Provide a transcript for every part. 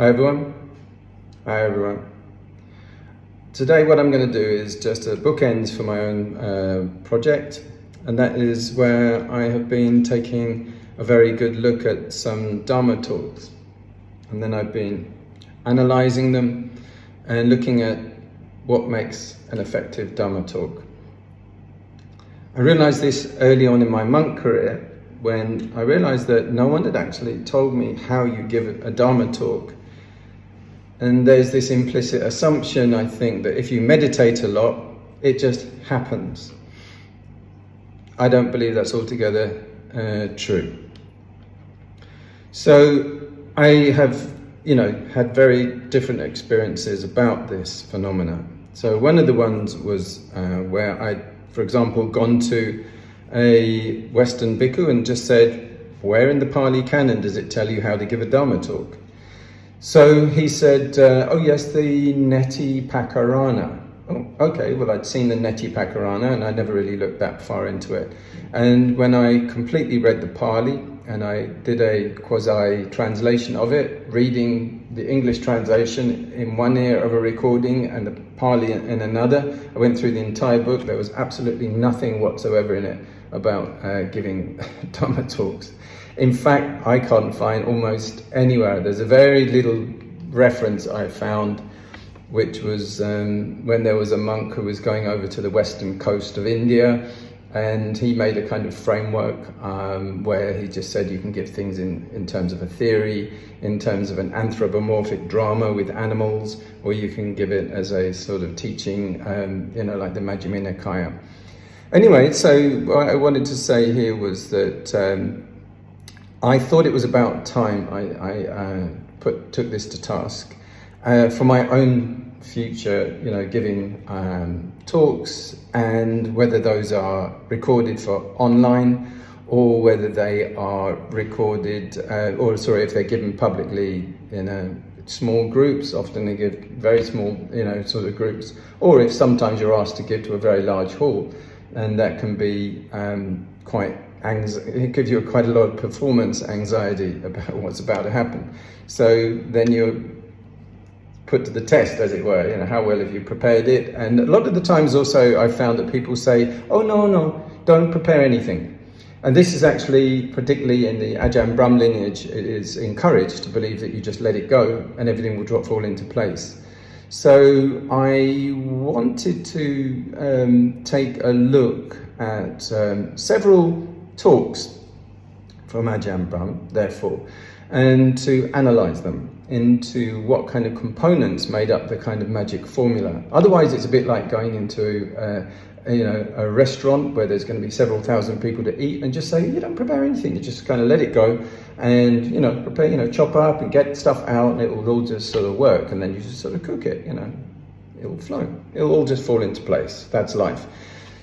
Hi everyone. Hi everyone. Today what I'm going to do is just a bookends for my own project, and that is where I have been taking a very good look at some Dhamma talks, and then I've been analysing them and looking at what makes an effective Dhamma talk. I realised this early on in my monk career when I realised that no one had actually told me how you give a Dhamma talk. And there's this implicit assumption, I think, that if you meditate a lot, it just happens. I don't believe that's altogether true. So I have, had very different experiences about this phenomena. So one of the ones was where I'd, for example, gone to a Western bhikkhu and just said, where in the Pali Canon does it tell you how to give a Dhamma talk? So he said, oh yes, the Neti Pakarana. Oh, okay, well I'd seen the Neti Pakarana and I never really looked that far into it. And when I completely read the Pali and I did a quasi-translation of it, reading the English translation in one ear of a recording and the Pali in another, I went through the entire book. There was absolutely nothing whatsoever in it about giving Dhamma talks. In fact, I can't find almost anywhere. There's a very little reference I found, which was when there was a monk who was going over to the western coast of India, and he made a kind of framework where he just said you can give things in terms of a theory, in terms of an anthropomorphic drama with animals, or you can give it as a sort of teaching, like the Majjhima Nikaya. Anyway, so what I wanted to say here was that I thought it was about time I took this to task for my own future, giving talks, and whether those are recorded for online or whether they are recorded, if they're given publicly in small groups. Often they give very small, sort of groups, or if sometimes you're asked to give to a very large hall, and that can be it gives you quite a lot of performance anxiety about what's about to happen. So then you're put to the test, as it were, how well have you prepared it? And a lot of the times also I found that people say, oh no, don't prepare anything. And this is actually, particularly in the Ajahn Brahm lineage, it is encouraged to believe that you just let it go and everything will fall into place. So I wanted to take a look at several talks from Ajahn Brahm, therefore, and to analyse them into what kind of components made up the kind of magic formula. Otherwise, it's a bit like going into a restaurant where there's going to be several thousand people to eat and just say, you don't prepare anything, you just kind of let it go and, prepare, chop up and get stuff out and it will all just sort of work, and then you just sort of cook it, it will flow. It'll all just fall into place. That's life.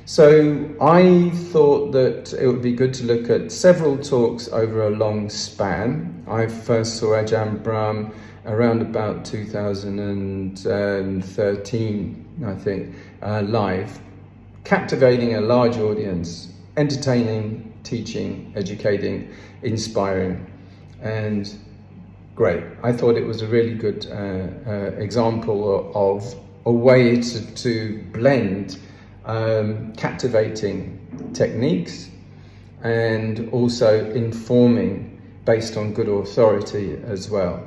So I thought that it would be good to look at several talks over a long span. I first saw Ajahn Brahm around about 2013, I think, live, captivating a large audience, entertaining, teaching, educating, inspiring, and great. I thought it was a really good example of a way to blend captivating techniques and also informing based on good authority as well.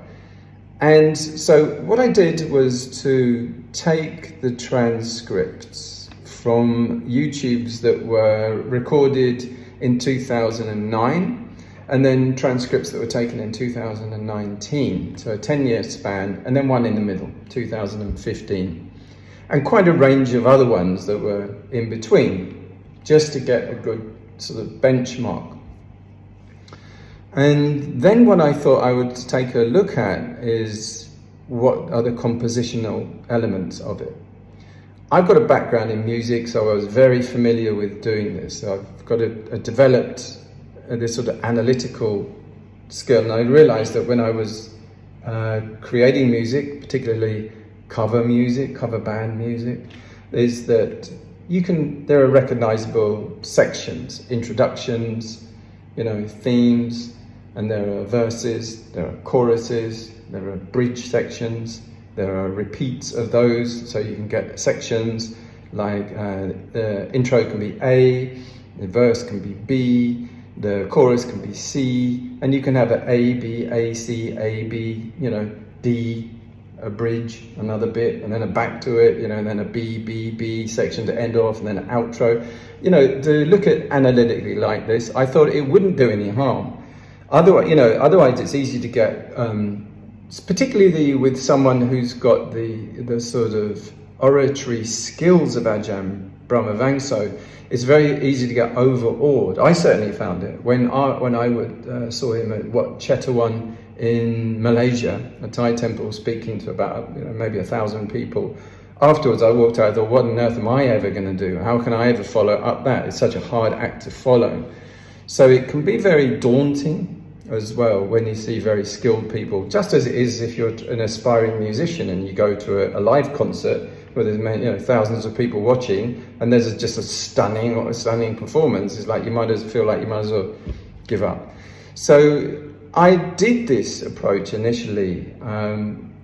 And so what I did was to take the transcripts from YouTubes that were recorded in 2009 and then transcripts that were taken in 2019, so a 10-year span, and then one in the middle, 2015. And quite a range of other ones that were in between, just to get a good sort of benchmark. And then what I thought I would take a look at is what are the compositional elements of it. I've got a background in music, so I was very familiar with doing this. So I've got developed this sort of analytical skill, and I realized that when I was creating music, particularly cover band music, is that there are recognizable sections, introductions, themes, and there are verses, there are choruses, there are bridge sections, there are repeats of those, so you can get sections like the intro can be A, the verse can be B, the chorus can be C, and you can have an A, B, A, C, A, B, D, a bridge, another bit, and then a back to it, and then a B, B, B section to end off, and then an outro. To look at analytically like this, I thought it wouldn't do any harm. Otherwise it's easy to get, particularly with someone who's got the sort of oratory skills of Ajahn Brahm, it's very easy to get overawed. I certainly found it when I saw him at Chetawon in Malaysia, a Thai temple, speaking to about maybe 1,000 people. Afterwards, I walked out. I thought, what on earth am I ever going to do? How can I ever follow up that? It's such a hard act to follow. So it can be very daunting as well when you see very skilled people, just as it is if you're an aspiring musician and you go to a live concert where there's thousands of people watching, and there's just a stunning performance. It's like you might as well give up. So I did this approach initially,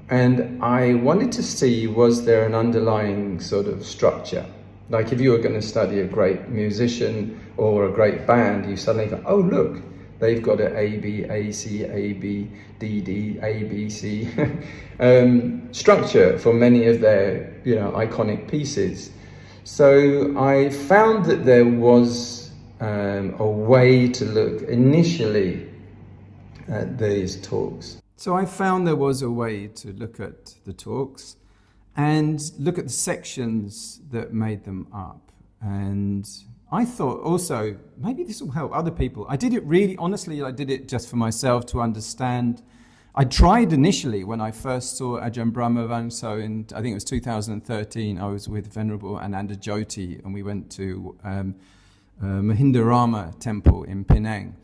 and I wanted to see, was there an underlying sort of structure? Like if you were going to study a great musician or a great band, you suddenly go, oh look, they've got an A, B, A, C, A, B, D, D, A, B, C structure for many of their iconic pieces. So I found that there was a way to look initially at these talks. So I found there was a way to look at the talks and look at the sections that made them up. And I thought also, maybe this will help other people. I did it just for myself to understand. I tried initially when I first saw Ajahn Brahm, so I think it was 2013, I was with Venerable Ananda Jyoti, and we went to Mahindarama temple in Penang.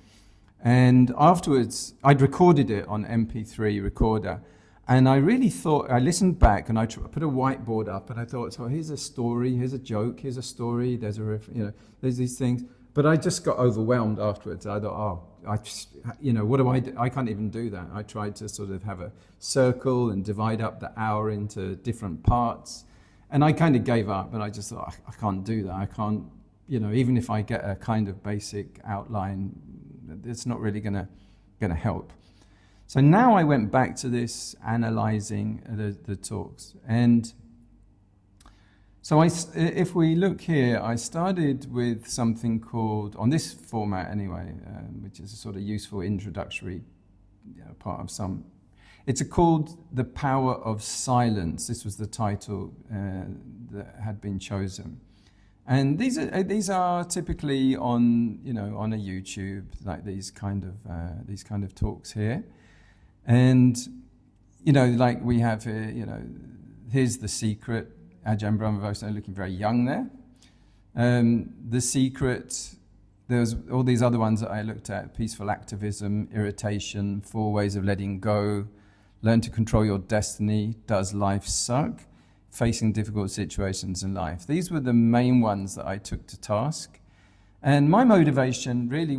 And afterwards, I'd recorded it on MP3 recorder. And I really thought, I listened back and I put a whiteboard up and I thought, so here's a story, here's a joke, here's a story, there's there's these things. But I just got overwhelmed afterwards. I thought, what do I do? I can't even do that. I tried to sort of have a circle and divide up the hour into different parts. And I kind of gave up and I just thought, I can't do that. I can't, even if I get a kind of basic outline, it's not really gonna help. So now I went back to this analysing the talks. And so if we look here, I started with something called, on this format anyway, which is a sort of useful introductory part of some. It's called The Power of Silence. This was the title that had been chosen. And these are typically on a YouTube, like these kind of talks here. And like we have here, here's The Secret, Ajahn Brahm looking very young there. The Secret, there's all these other ones that I looked at: peaceful activism, irritation, 4 ways of letting go, learn to control your destiny, does life suck, facing difficult situations in life. These were the main ones that I took to task. And my motivation really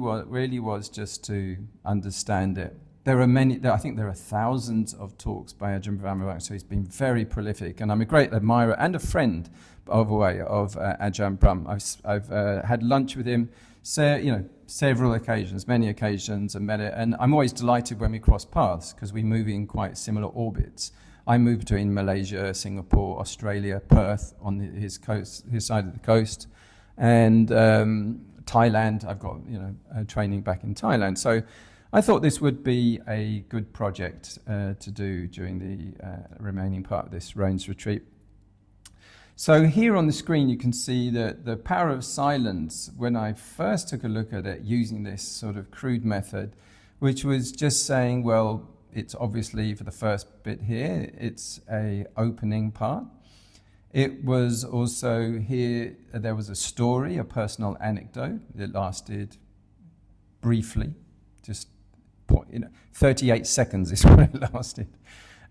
was just to understand it. There are I think there are thousands of talks by Ajahn Brahm, so he's been very prolific, and I'm a great admirer and a friend, by the way, of Ajahn Brahm. I've had lunch with him, several occasions, many occasions, and met it, and I'm always delighted when we cross paths because we move in quite similar orbits. I moved between Malaysia, Singapore, Australia, Perth on his side of the coast, and Thailand. I've got training back in Thailand, so I thought this would be a good project to do during the remaining part of this Rains retreat. So here on the screen you can see that the power of silence, when I first took a look at it using this sort of crude method, which was just saying, well, it's obviously for the first bit here, it's a opening part. It was also here, there was a story, a personal anecdote that lasted briefly, just 38 seconds is what it lasted.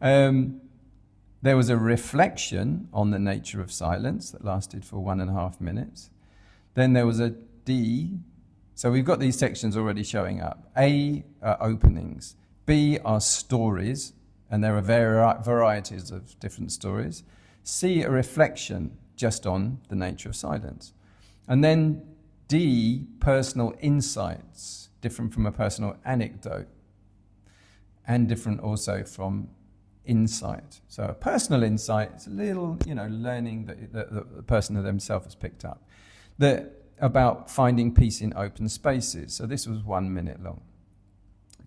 There was a reflection on the nature of silence that lasted for 1.5 minutes. Then there was a D, So we've got these sections already showing up. A are openings. B are stories, and there are varieties of different stories. C, a reflection just on the nature of silence. And then D, personal insights, different from a personal anecdote, and different also from insight. So a personal insight is a little, learning that the person themselves has picked up. About finding peace in open spaces. So this was 1 minute long.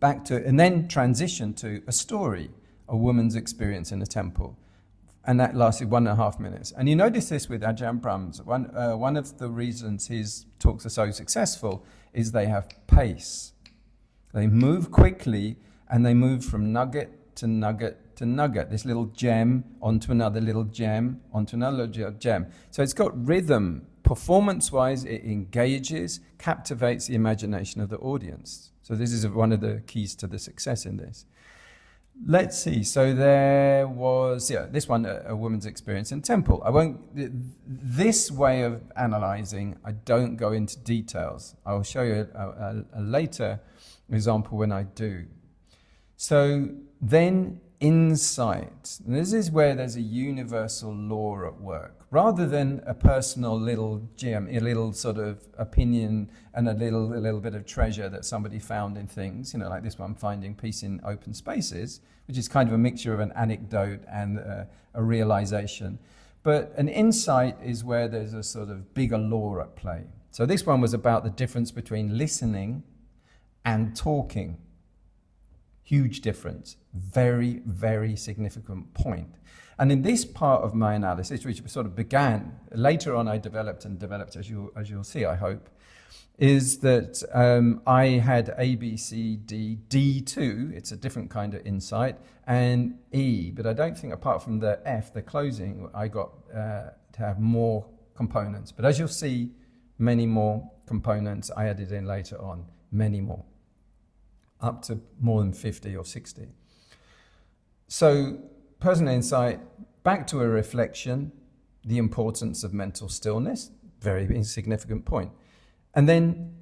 And then transition to a story, a woman's experience in a temple. And that lasted 1.5 minutes. And you notice this with Ajahn Brahm's. One of the reasons his talks are so successful is they have pace. They move quickly, and they move from nugget to nugget to nugget. This little gem onto another little gem, onto another gem. So it's got rhythm. Performance-wise, it engages, captivates the imagination of the audience. So this is one of the keys to the success in this. Let's see. So there was, this one, a woman's experience in temple. This way of analysing, I don't go into details. I'll show you a later example when I do. So then insight. And this is where there's a universal law at work. Rather than a personal little gem, a little sort of opinion and a little bit of treasure that somebody found in things, like this one, finding peace in open spaces, which is kind of a mixture of an anecdote and a realization. But an insight is where there's a sort of bigger law at play. So this one was about the difference between listening and talking. Huge difference. Very, very significant point. And in this part of my analysis, which sort of began, later on I developed, as you'll see, I hope, is that I had A, B, C, D, D2, it's a different kind of insight, and E, but I don't think apart from the F, the closing, I got to have more components. But as you'll see, many more components I added in later on, many more, up to more than 50 or 60. So, personal insight, back to a reflection, the importance of mental stillness, very significant point. And then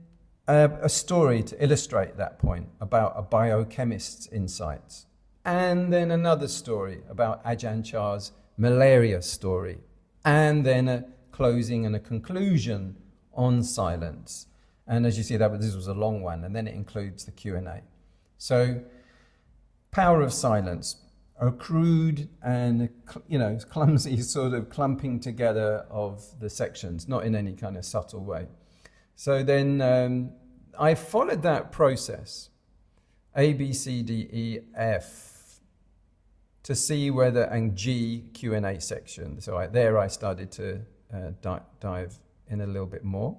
a story to illustrate that point about a biochemist's insights. And then another story about Ajahn Chah's malaria story. And then a closing and a conclusion on silence. And as you see, this was a long one, and then it includes the Q&A. So, power of silence. A crude and clumsy sort of clumping together of the sections, not in any kind of subtle way. So then I followed that process, A, B, C, D, E, F, to see whether, and G, Q&A section. So I started to dive in a little bit more.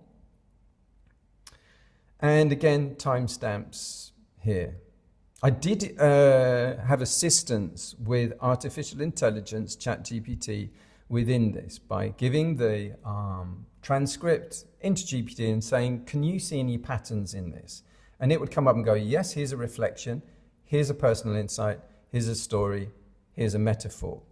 And again, timestamps here. I did have assistance with artificial intelligence, ChatGPT, within this by giving the transcript into GPT and saying, can you see any patterns in this? And it would come up and go, yes, here's a reflection, here's a personal insight, here's a story, here's a metaphor.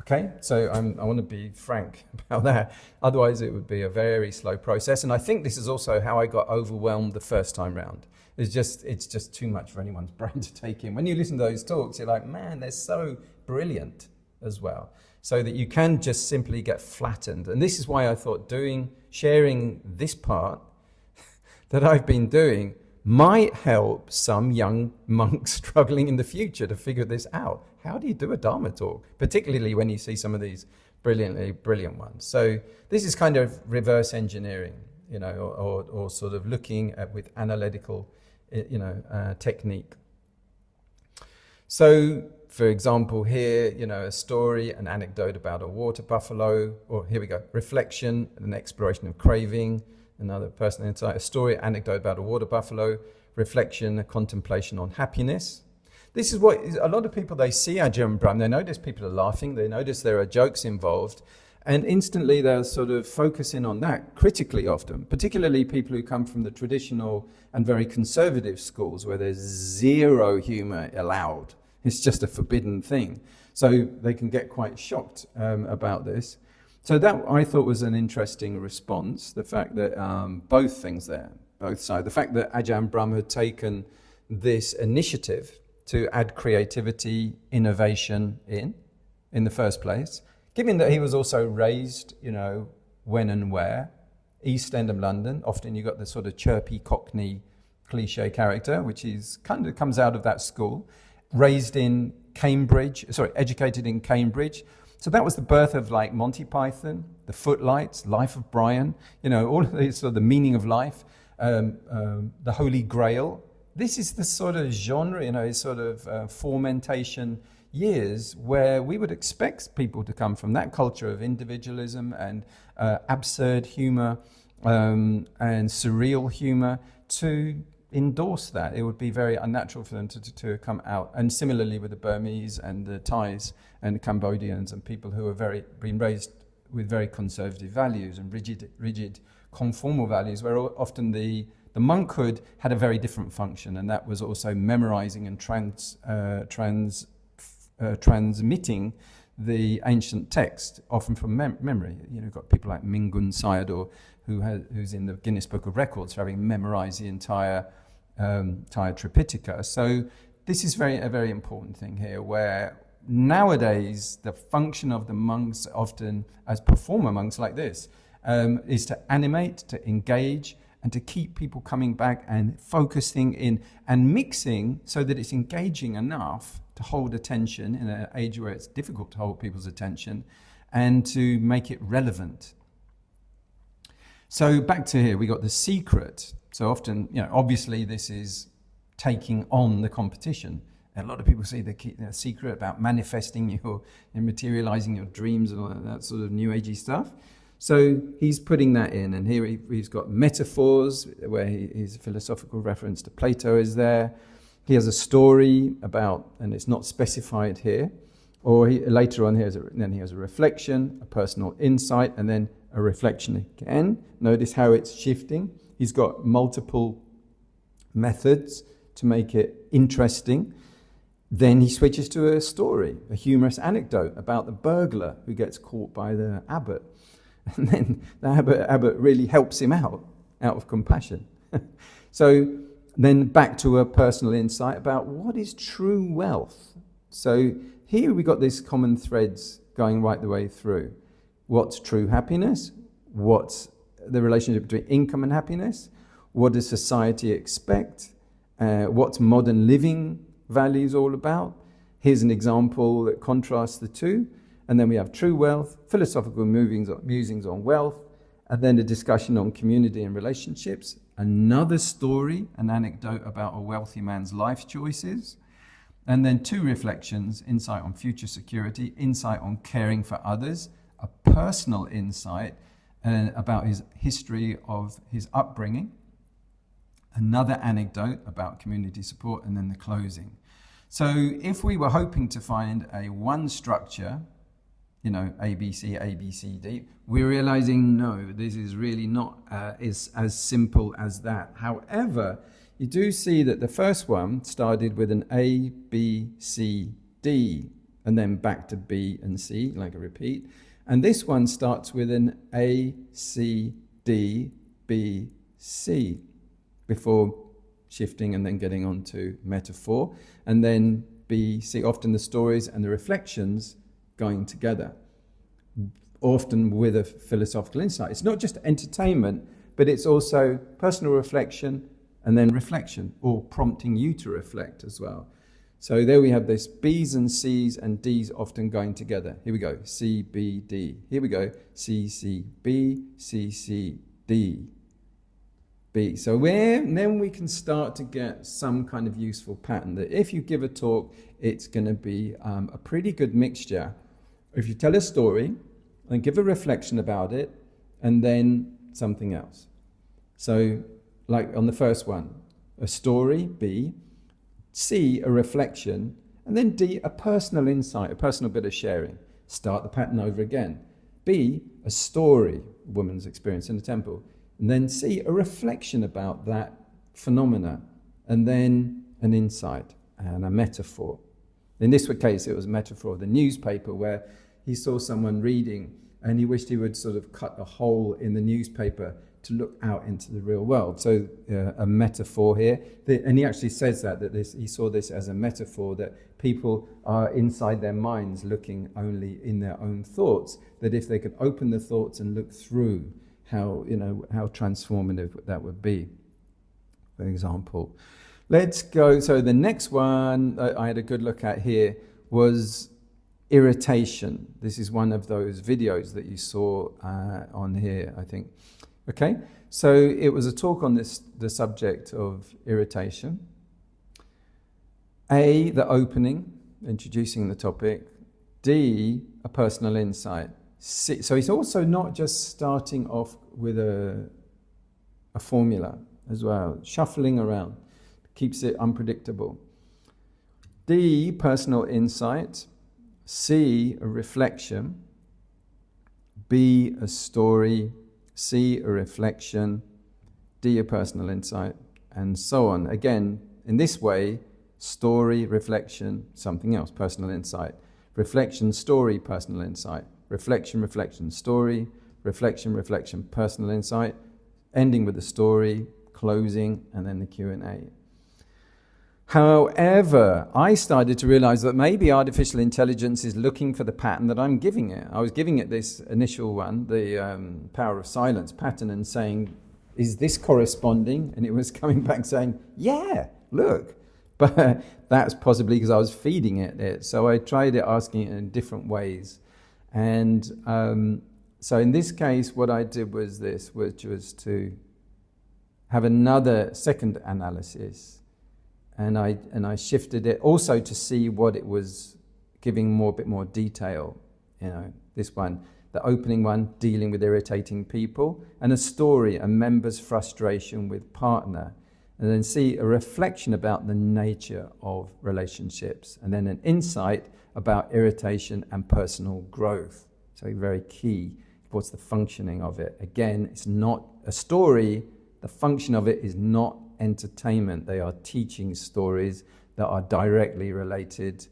Okay, so I want to be frank about that. Otherwise, it would be a very slow process. And I think this is also how I got overwhelmed the first time round. It's just too much for anyone's brain to take in. When you listen to those talks, you're like, man, they're so brilliant as well. So that you can just simply get flattened. And this is why I thought sharing this part that I've been doing might help some young monks struggling in the future to figure this out. How do you do a Dharma talk? Particularly when you see some of these brilliant ones. So this is kind of reverse engineering, or sort of looking at with analytical technique. So, for example, here, a story, an anecdote about a water buffalo, or here we go, reflection, an exploration of craving, another personal insight, a story, anecdote about a water buffalo, reflection, a contemplation on happiness. This is what a lot of people, they see Ajahn Brahm, they notice people are laughing, they notice there are jokes involved, and instantly they'll sort of focus in on that critically often, particularly people who come from the traditional and very conservative schools where there's zero humor allowed. It's just a forbidden thing. So they can get quite shocked about this. So that I thought was an interesting response, the fact that both things there, both sides, the fact that Ajahn Brahm had taken this initiative to add creativity, innovation in the first place, given that he was also raised, when and where, East End of London. Often you got the sort of chirpy Cockney cliche character, which is kind of comes out of that school. Raised in Cambridge, educated in Cambridge. So that was the birth of like Monty Python, The Footlights, Life of Brian, all of these sort of the meaning of life, the Holy Grail. This is the sort of genre, sort of fomentation years where we would expect people to come from that culture of individualism and absurd humor and surreal humor to endorse that. It would be very unnatural for them to come out. And similarly with the Burmese and the Thais and the Cambodians and people who are been raised with very conservative values and rigid conformal values, where often the monkhood had a very different function, and that was also memorizing and transmitting the ancient text, often from memory. You've got people like Mingun Sayadaw, who's in the Guinness Book of Records for having memorized the entire Tripitaka. So this is a very important thing here, where nowadays the function of the monks, often as performer monks like this, is to animate, to engage, and to keep people coming back and focusing in and mixing so that it's engaging enough to hold attention in an age where it's difficult to hold people's attention, and to make it relevant. So back to here, we got the secret. So often, obviously this is taking on the competition. A lot of people say the secret about manifesting and materializing your dreams and all that sort of new agey stuff. So he's putting that in, and here he's got metaphors where his philosophical reference to Plato is there. He has a story about, and it's not specified here, or later on then he has a reflection, a personal insight, and then a reflection again. Notice how it's shifting. He's got multiple methods to make it interesting. Then he switches to a story, a humorous anecdote about the burglar who gets caught by the abbot. And then the abbot really helps him out of compassion. So then back to a personal insight about what is true wealth. So here we got these common threads going right the way through. What's true happiness? What's the relationship between income and happiness? What does society expect? What's modern living values all about? Here's an example that contrasts the two. And then we have true wealth, philosophical musings on wealth, and then a discussion on community and relationships. Another story, an anecdote about a wealthy man's life choices. And then two reflections, insight on future security, insight on caring for others, a personal insight about his history of his upbringing, another anecdote about community support, and then the closing. So if we were hoping to find a one structure, ABC, A, B, C, D, we're realizing no, this is really not is as simple as that. However, you do see that the first one started with an A, B, C, D, and then back to B and C, like a repeat. And this one starts with an A, C, D, B, C, before shifting and then getting on to metaphor. And then B, C, often the stories and the reflections going together, often with a philosophical insight. It's not just entertainment, but it's also personal reflection and then reflection, or prompting you to reflect as well. So there we have this B's and C's and D's often going together. Here we go, C, B, D. Here we go, C, C, B, C, C, D, B. So then we can start to get some kind of useful pattern that if you give a talk, it's going to be a pretty good mixture. If you tell a story and give a reflection about it, and then something else. So like on the first one, a story, B, C, a reflection, and then D, a personal insight, a personal bit of sharing. Start the pattern over again. B, a story, woman's experience in the temple. And then C, a reflection about that phenomena, and then an insight and a metaphor. In this case, it was a metaphor of the newspaper where he saw someone reading and he wished he would sort of cut a hole in the newspaper to look out into the real world. So a metaphor here, and he actually says that he saw this as a metaphor, that people are inside their minds looking only in their own thoughts, that if they could open the thoughts and look through, how transformative that would be, for example. Let's go, so the next one I had a good look at here was irritation. This is one of those videos that you saw on here, I think. Okay, so it was a talk on the subject of irritation. A, the opening, introducing the topic. D, a personal insight. C, so it's also not just starting off with a formula as well, shuffling around, keeps it unpredictable. D, personal insight. C, a reflection. B, a story. C, a reflection. D, a personal insight, and so on. Again, in this way, story, reflection, something else, personal insight. Reflection, story, personal insight. Reflection, reflection, story. Reflection, reflection, personal insight. Ending with the story, closing, and then the Q&A. However, I started to realize that maybe artificial intelligence is looking for the pattern that I'm giving it. I was giving it this initial one, the power of silence pattern, and saying, is this corresponding? And it was coming back saying, yeah, look. But that's possibly because I was feeding it. So I tried it, asking it in different ways. And so in this case, what I did was this, which was to have another second analysis. And I shifted it also to see what it was giving a bit more detail. This one, the opening one, dealing with irritating people, and a story, a member's frustration with partner, and then see a reflection about the nature of relationships, and then an insight about irritation and personal growth. So very key. What's the functioning of it? Again, it's not a story. The function of it is not entertainment. They are teaching stories that are directly related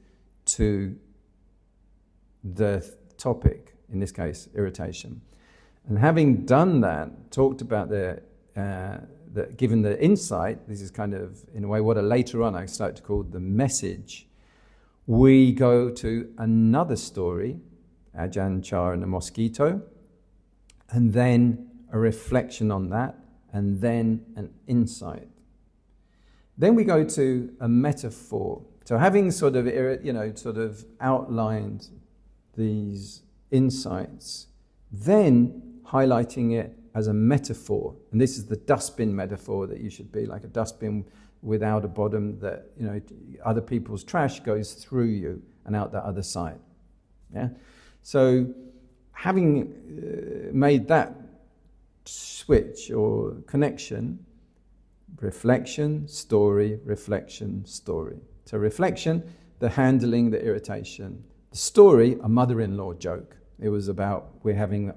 to the topic, in this case, irritation. And having done that, talked about given the insight, this is kind of, in a way, what later on I start to call the message, we go to another story, Ajahn Chah and the mosquito, and then a reflection on that, and then an insight. Then we go to a metaphor. So having sort of outlined these insights, then highlighting it as a metaphor. And this is the dustbin metaphor, that you should be like a dustbin without a bottom, that other people's trash goes through you and out the other side. Yeah. So having made that switch or connection, reflection, story, reflection, story. So reflection, the handling, the irritation. The story, a mother-in-law joke. It was about we're having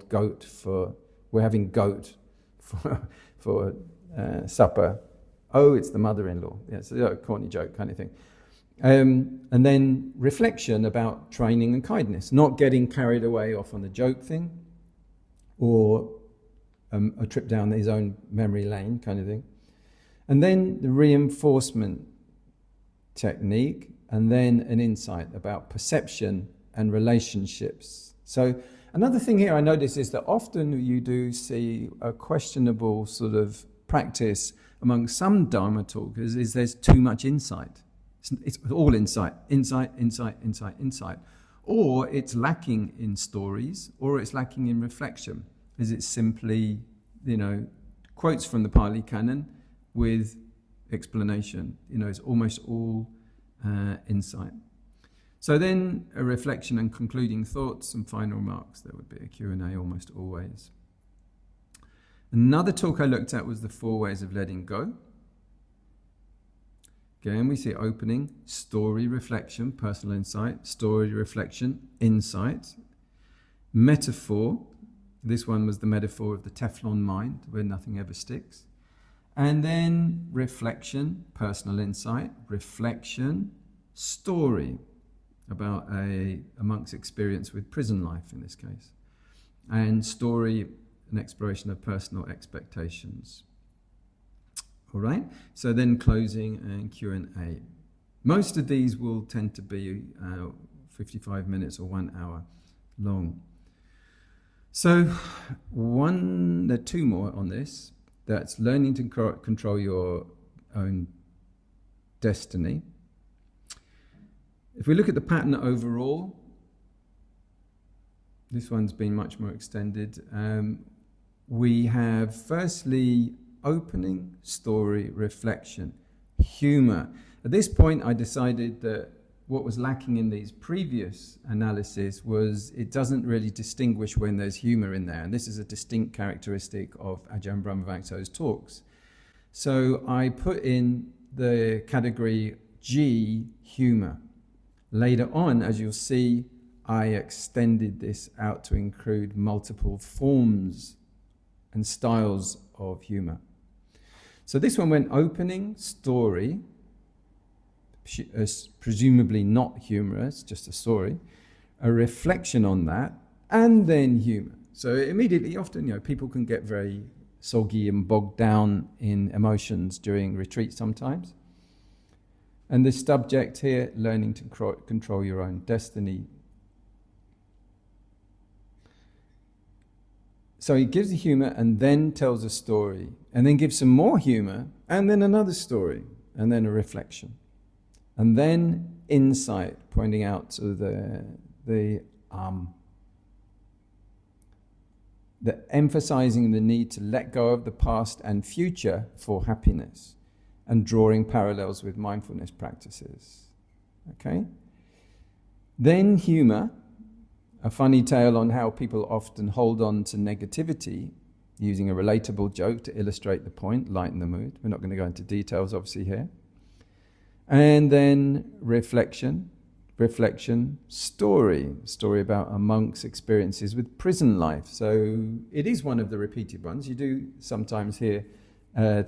goat for supper. Oh, it's the mother-in-law. Yeah, it's a corny joke kind of thing. And then reflection about training and kindness, not getting carried away off on the joke thing, or a trip down his own memory lane kind of thing. And then the reinforcement technique, and then an insight about perception and relationships. So another thing here I notice is that often you do see a questionable sort of practice among some Dharma talkers is there's too much insight. It's all insight, insight, insight, insight, insight. Or it's lacking in stories, or it's lacking in reflection. Is it simply, quotes from the Pali Canon with explanation? It's almost all insight. So then a reflection and concluding thoughts and final remarks. There would be a Q&A almost always. Another talk I looked at was the 4 ways of letting go. Again, we see opening, story, reflection, personal insight, story, reflection, insight. Metaphor. This one was the metaphor of the Teflon mind, where nothing ever sticks. And then reflection, personal insight, reflection, story, about a monk's experience with prison life in this case. and story, an exploration of personal expectations. All right, so then closing and Q&A. Most of these will tend to be 55 minutes or 1 hour long. So there are two more on this. That's learning to control your own destiny. If we look at the pattern overall, this one's been much more extended. We have firstly opening, story, reflection, humour. At this point I decided that what was lacking in these previous analyses was it doesn't really distinguish when there's humour in there, and this is a distinct characteristic of Ajahn Brahm talks. So I put in the category G, humour. Later on, as you'll see, I extended this out to include multiple forms and styles of humour. So this one went opening, story, presumably not humorous, just a story, a reflection on that, and then humour. So immediately, often, people can get very soggy and bogged down in emotions during retreat sometimes. And the subject here, learning to control your own destiny. So he gives the humour and then tells a story, and then gives some more humour, and then another story, and then a reflection. And then insight, pointing out to the emphasizing the need to let go of the past and future for happiness, and drawing parallels with mindfulness practices. Okay? Then humor, a funny tale on how people often hold on to negativity, using a relatable joke to illustrate the point, lighten the mood. We're not going to go into details obviously here. And then reflection, story about a monk's experiences with prison life. So it is one of the repeated ones. You do sometimes hear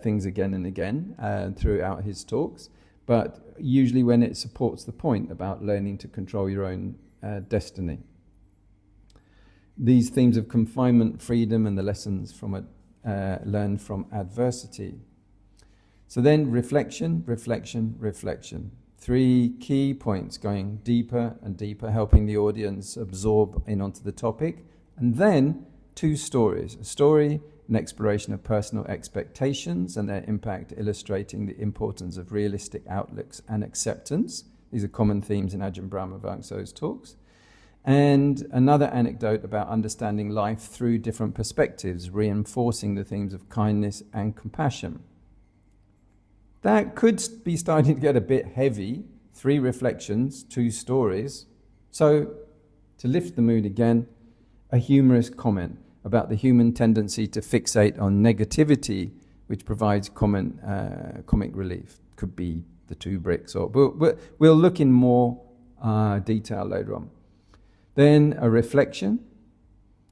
things again and again throughout his talks, but usually when it supports the point about learning to control your own destiny. These themes of confinement, freedom, and the lessons from learned from adversity. So then reflection. 3 key points, going deeper and deeper, helping the audience absorb in onto the topic. And then 2 stories. A story, an exploration of personal expectations and their impact, illustrating the importance of realistic outlooks and acceptance. These are common themes in Ajahn Brahm talks. And another anecdote about understanding life through different perspectives, reinforcing the themes of kindness and compassion. That could be starting to get a bit heavy. 3 reflections, 2 stories. So, to lift the mood again, a humorous comment about the human tendency to fixate on negativity, which provides comic relief. Could be the 2 bricks, or we'll look in more detail later on. Then a reflection,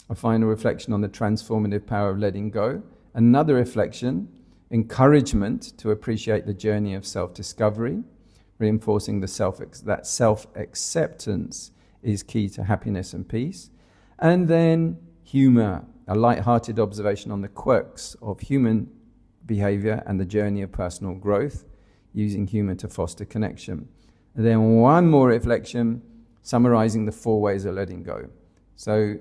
a final reflection on the transformative power of letting go. Another reflection, encouragement to appreciate the journey of self-discovery, reinforcing that self-acceptance is key to happiness and peace. And then humor, a light-hearted observation on the quirks of human behavior and the journey of personal growth, using humor to foster connection. And then one more reflection, summarizing the 4 ways of letting go. So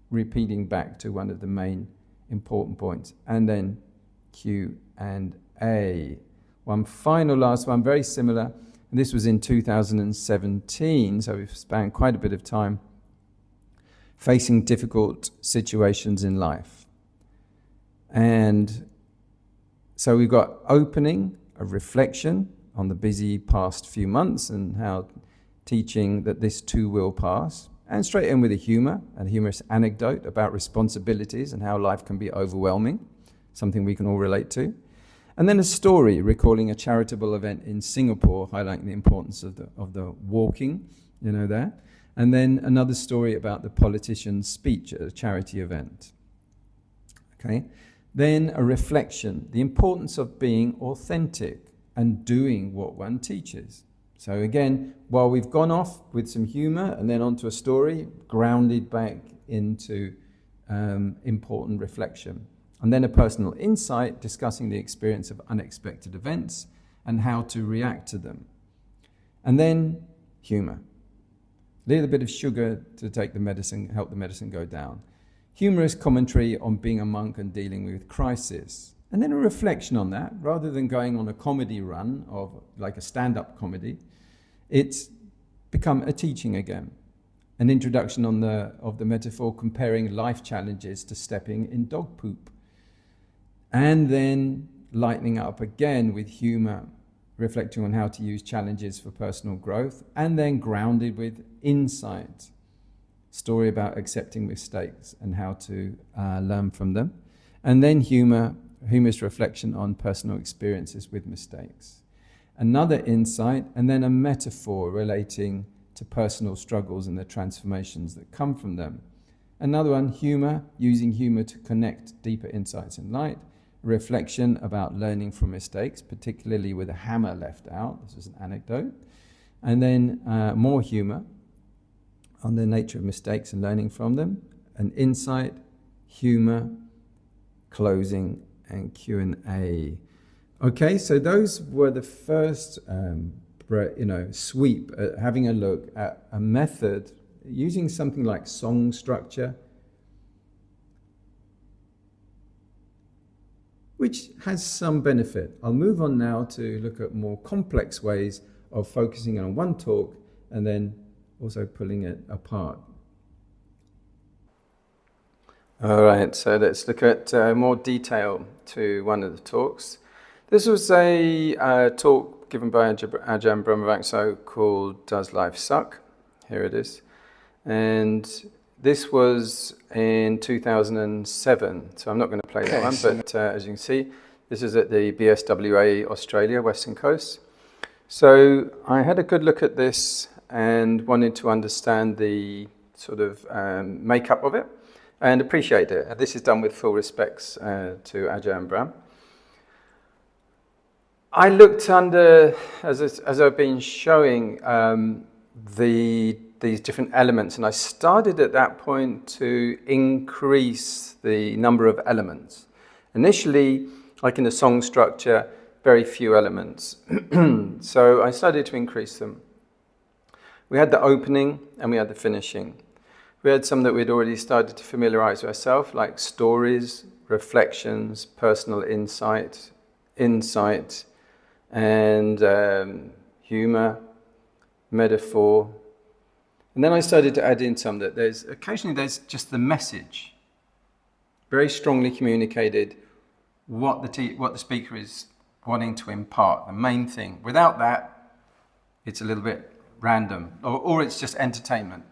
repeating back to one of the main important points. And then Q&A. One final last one, very similar. And this was in 2017, so we've spent quite a bit of time facing difficult situations in life. And so we've got opening, a reflection on the busy past few months and how teaching that this too will pass. And straight in with a humorous anecdote about responsibilities and how life can be overwhelming, something we can all relate to. And then a story recalling a charitable event in Singapore, highlighting the importance of the walking, there. And then another story about the politician's speech at a charity event. Okay. Then a reflection, the importance of being authentic and doing what one teaches. So again, while we've gone off with some humor and then onto a story, grounded back into important reflection. And then a personal insight discussing the experience of unexpected events and how to react to them. And then humour. A little bit of sugar to take the medicine, help the medicine go down. Humorous commentary on being a monk and dealing with crisis. And then a reflection on that, rather than going on a comedy run of like a stand-up comedy, it's become a teaching again. An introduction of the metaphor comparing life challenges to stepping in dog poop. And then lightening up again with humour, reflecting on how to use challenges for personal growth, and then grounded with insight. Story about accepting mistakes and how to learn from them. And then humorous reflection on personal experiences with mistakes. Another insight, and then a metaphor relating to personal struggles and the transformations that come from them. Another one, humour, using humour to connect deeper insights and light. Reflection about learning from mistakes, particularly with a hammer left out. This is an anecdote. And then more humour on the nature of mistakes and learning from them. An insight, humour, closing, and Q&A. Okay, so those were the first sweep at having a look at a method using something like song structure, which has some benefit. I'll move on now to look at more complex ways of focusing on one talk and then also pulling it apart. All right, so let's look at more detail to one of the talks. This was a talk given by Ajahn Brahm called Does Life Suck? Here it is. And this was in 2007, so I'm not going to play that one, but as you can see, this is at the BSWA Australia, Western Coast. So I had a good look at this and wanted to understand the sort of makeup of it and appreciate it. And this is done with full respects to Ajahn Brahm. I looked under, as I've been showing, these different elements, and I started at that point to increase the number of elements. Initially, like in the song structure, very few elements. So I started to increase them. We had the opening and we had the finishing. We had some that we'd already started to familiarize with ourselves, like stories, reflections, personal insight, and humour, metaphor. And then I started to add in some that occasionally there's just the message, very strongly communicated what the speaker is wanting to impart, the main thing. Without that, it's a little bit random, or it's just entertainment.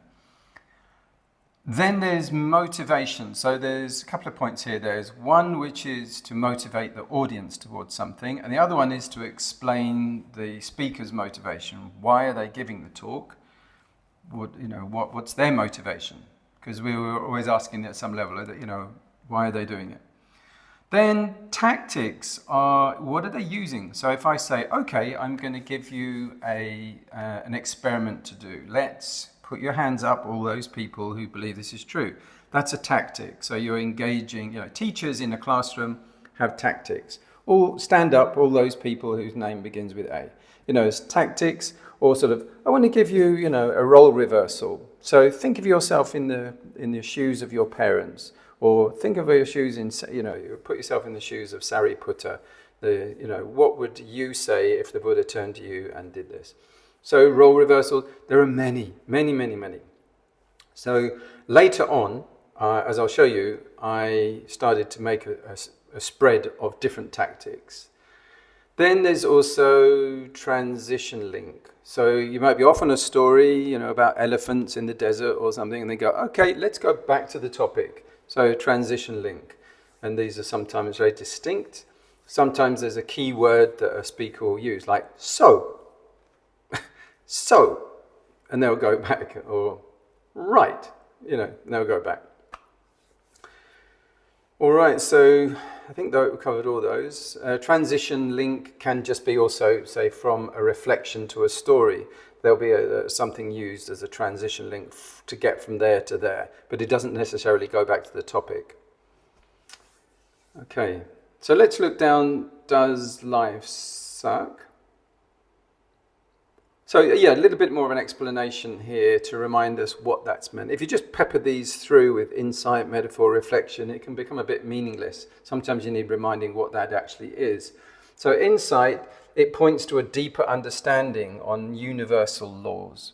Then there's motivation. So there's a couple of points here. There's one which is to motivate the audience towards something, and the other one is to explain the speaker's motivation. Why are they giving the talk? What's their motivation? Because we were always asking at some level, why are they doing it? Then tactics are, what are they using? So if I say, okay, I'm going to give you an experiment to do. Let's put your hands up, all those people who believe this is true. That's a tactic. So you're engaging, teachers in a classroom have tactics. Or stand up, all those people whose name begins with A. It's tactics, or sort of, I want to give you, a role reversal. So think of yourself in the shoes of your parents, or think of your shoes put yourself in the shoes of Sariputta. What would you say if the Buddha turned to you and did this? So role reversal, there are many. So later on, as I'll show you, I started to make a spread of different tactics. Then there's also transition link. So you might be off on a story, about elephants in the desert or something, and they go, okay, let's go back to the topic. So transition link. And these are sometimes very distinct. Sometimes there's a key word that a speaker will use, like so. So, and they'll go back, or right, they'll go back. All right, so I think that we covered all those. Transition link can just be also, say, from a reflection to a story. There'll be something used as a transition link to get from there to there, but it doesn't necessarily go back to the topic. Okay, so let's look down, does life suck? So yeah, a little bit more of an explanation here to remind us what that's meant. If you just pepper these through with insight, metaphor, reflection, it can become a bit meaningless. Sometimes you need reminding what that actually is. So insight, it points to a deeper understanding on universal laws.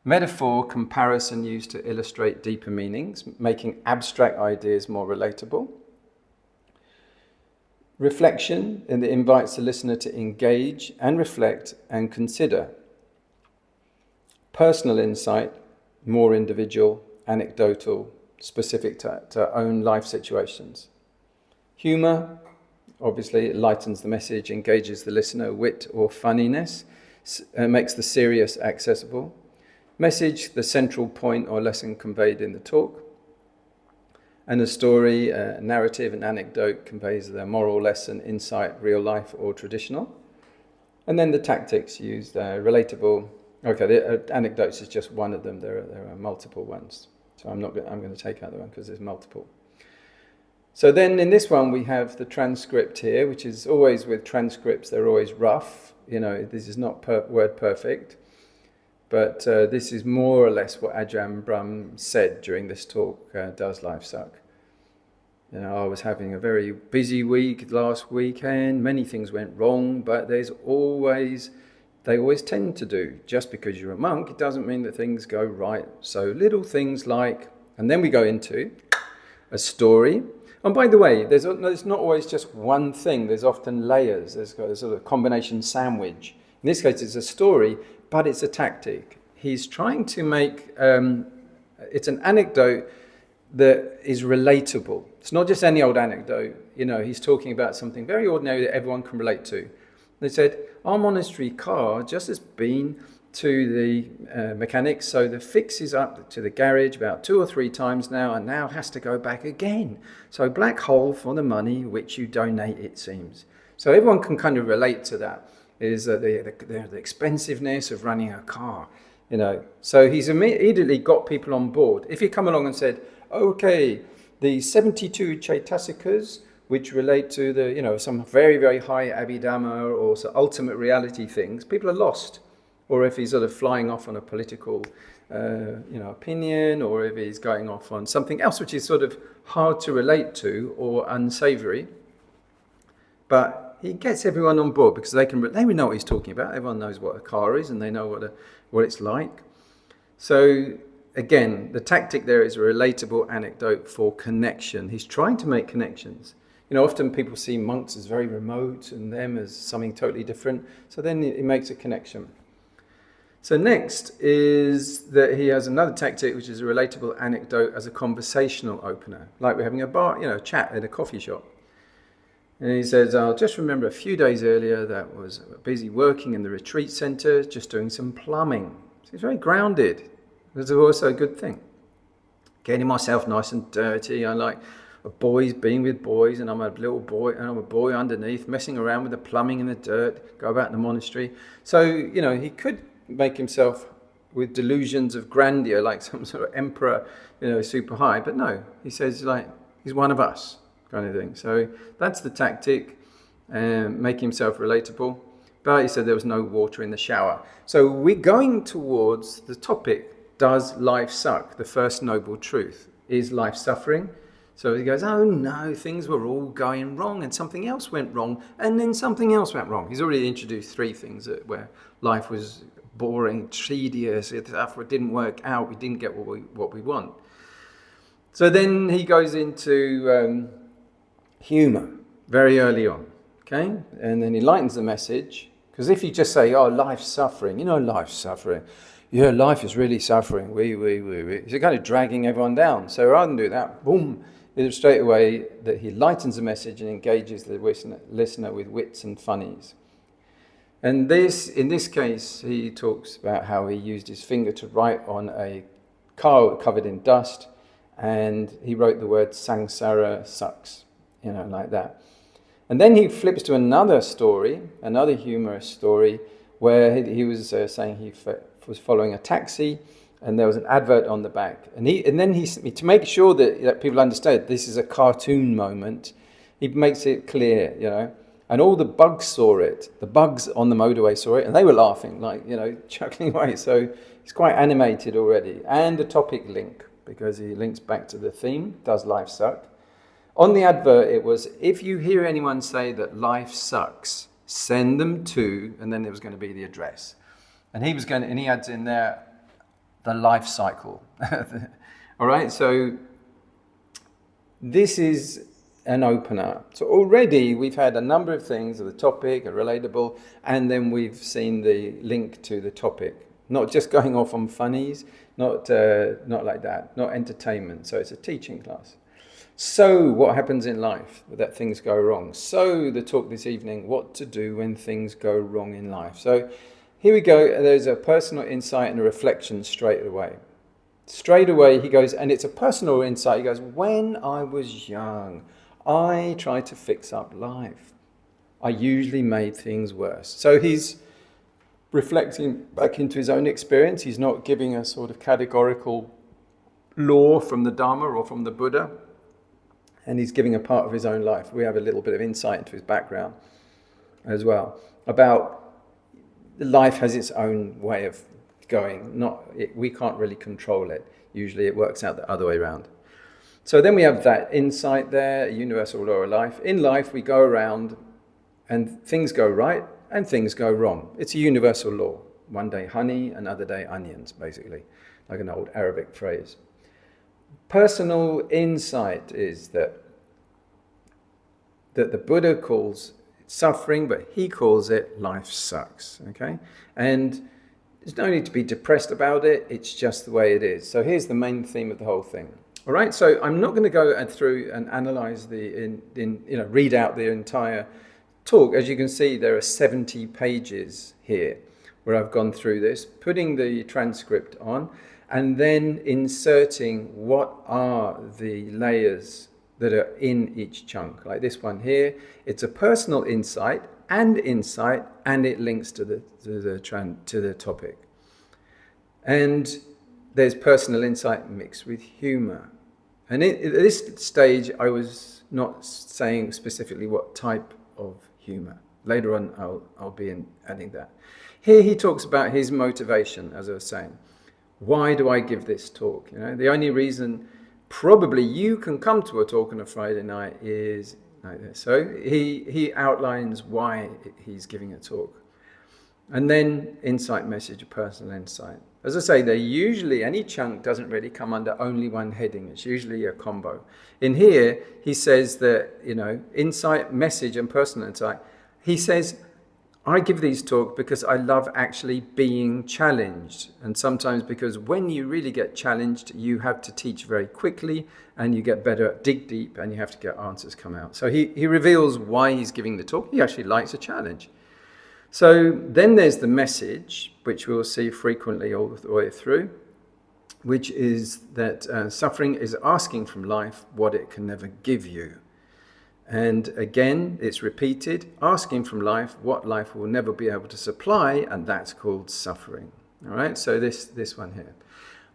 Metaphor, comparison used to illustrate deeper meanings, making abstract ideas more relatable. Reflection, and it invites the listener to engage and reflect and consider. Personal insight, more individual, anecdotal, specific to own life situations. Humour, obviously it lightens the message, engages the listener. Wit or funniness makes the serious accessible. Message, the central point or lesson conveyed in the talk. And a story, a narrative, an anecdote conveys the moral lesson, insight, real life or traditional. And then the tactics used, relatable. Okay, the anecdotes is just one of them. There are multiple ones. So I'm going to take out the one because there's multiple. So then in this one we have the transcript here, which is always with transcripts, they're always rough. You know, this is not word perfect. But this is more or less what Ajahn Brahm said during this talk, Does Life Suck? You know, I was having a very busy week last weekend, many things went wrong, but they always tend to do. Just because you're a monk, it doesn't mean that things go right. So little things like, and then we go into a story. And by the way, there's not always just one thing, there's often layers. There's got a sort of combination sandwich. In this case, it's a story, but it's a tactic. He's trying to make, it's an anecdote that is relatable. It's not just any old anecdote. You know, he's talking about something very ordinary that everyone can relate to. They said, our monastery car just has been to the mechanics, so the fix is up to the garage about 2 or 3 times now, and now has to go back again. So black hole for the money which you donate, it seems. So everyone can kind of relate to that. Is the expensiveness of running a car, you know. So he's immediately got people on board. If he come along and said, okay, the 72 Chaitasikas, which relate to the, you know, some very, very high Abhidhamma or some ultimate reality things, people are lost. Or if he's sort of flying off on a political, opinion, or if he's going off on something else which is sort of hard to relate to or unsavory, but he gets everyone on board because they know what he's talking about. Everyone knows what a car is and they know what it's like. So again, the tactic there is a relatable anecdote for connection. He's trying to make connections. You know, often people see monks as very remote and them as something totally different. So then it makes a connection. So next is that he has another tactic, which is a relatable anecdote as a conversational opener, like we're having a chat at a coffee shop. And he says, I'll just remember a few days earlier that was busy working in the retreat centre, just doing some plumbing. So he's very grounded. That's also a good thing. Getting myself nice and dirty. I like boys being with boys, and I'm a little boy, and I'm a boy underneath, messing around with the plumbing in the dirt, go about in the monastery. So, you know, he could make himself with delusions of grandeur, like some sort of emperor, you know, super high. But no, he says, like, he's one of us. Kind of thing. So that's the tactic, make himself relatable. But he said there was no water in the shower. So we're going towards the topic, does life suck? The first noble truth. Is life suffering? So he goes, oh no, things were all going wrong and something else went wrong and then something else went wrong. He's already introduced 3 things where life was boring, tedious, it didn't work out, we didn't get what we want. So then he goes into humour very early on, okay? And then he lightens the message, because if you just say, oh, life's suffering, you know, life's suffering. Yeah, life is really suffering. He's kind of dragging everyone down. So rather than do that, boom, it's straight away that he lightens the message and engages the listener with wits and funnies. And in this case, he talks about how he used his finger to write on a car covered in dust, and he wrote the word samsara sucks. like that. And then he flips to another story, another humorous story, where he was saying he was following a taxi, and there was an advert on the back. And then to make sure that people understand this is a cartoon moment, he makes it clear, And all the bugs saw it. The bugs on the motorway saw it, and they were laughing, chuckling away. So it's quite animated already. And a topic link, because he links back to the theme, does life suck? On the advert, it was, if you hear anyone say that life sucks, send them to, and then there was going to be the address. And he adds in there, the life cycle. All right, so this is an opener. So already we've had a number of things, the topic, a relatable, and then we've seen the link to the topic. Not just going off on funnies, not like that, not entertainment. So it's a teaching class. So what happens in life that things go wrong? So the talk this evening, what to do when things go wrong in life. So here we go. There's a personal insight and a reflection straight away. Straight away he goes, and it's a personal insight. He goes, when I was young, I tried to fix up life. I usually made things worse. So he's reflecting back into his own experience. He's not giving a sort of categorical law from the Dhamma or from the Buddha. And he's giving a part of his own life. We have a little bit of insight into his background as well. About life has its own way of going. We can't really control it. Usually it works out the other way around. So then we have that insight there, a universal law of life. In life we go around and things go right and things go wrong. It's a universal law. One day honey, another day onions, basically, like an old Arabic phrase. Personal insight is that the Buddha calls it suffering, but he calls it life sucks, okay? And there's no need to be depressed about it, it's just the way it is. So here's the main theme of the whole thing. All right, so I'm not going to go through and analyze read out the entire talk. As you can see, there are 70 pages here where I've gone through this, putting the transcript on, and then inserting what are the layers that are in each chunk. Like this one here, it's a personal insight, and it links to the topic. And there's personal insight mixed with humor. And at this stage, I was not saying specifically what type of humor. Later on, I'll be adding that. Here he talks about his motivation, as I was saying. Why do I give this talk? The only reason probably you can come to a talk on a Friday night is like this. So he outlines why he's giving a talk. And then insight message, a personal insight. As I say, any chunk doesn't really come under only one heading. It's usually a combo. In here, he says that, insight, message, and personal insight. He says, I give these talks because I love actually being challenged. And sometimes because when you really get challenged, you have to teach very quickly and you get better at dig deep and you have to get answers come out. So he reveals why he's giving the talk. He actually likes a challenge. So then there's the message, which we'll see frequently all the way through, which is that suffering is asking from life what it can never give you. And again, it's repeated, asking from life what life will never be able to supply, and that's called suffering. All right, so this one here.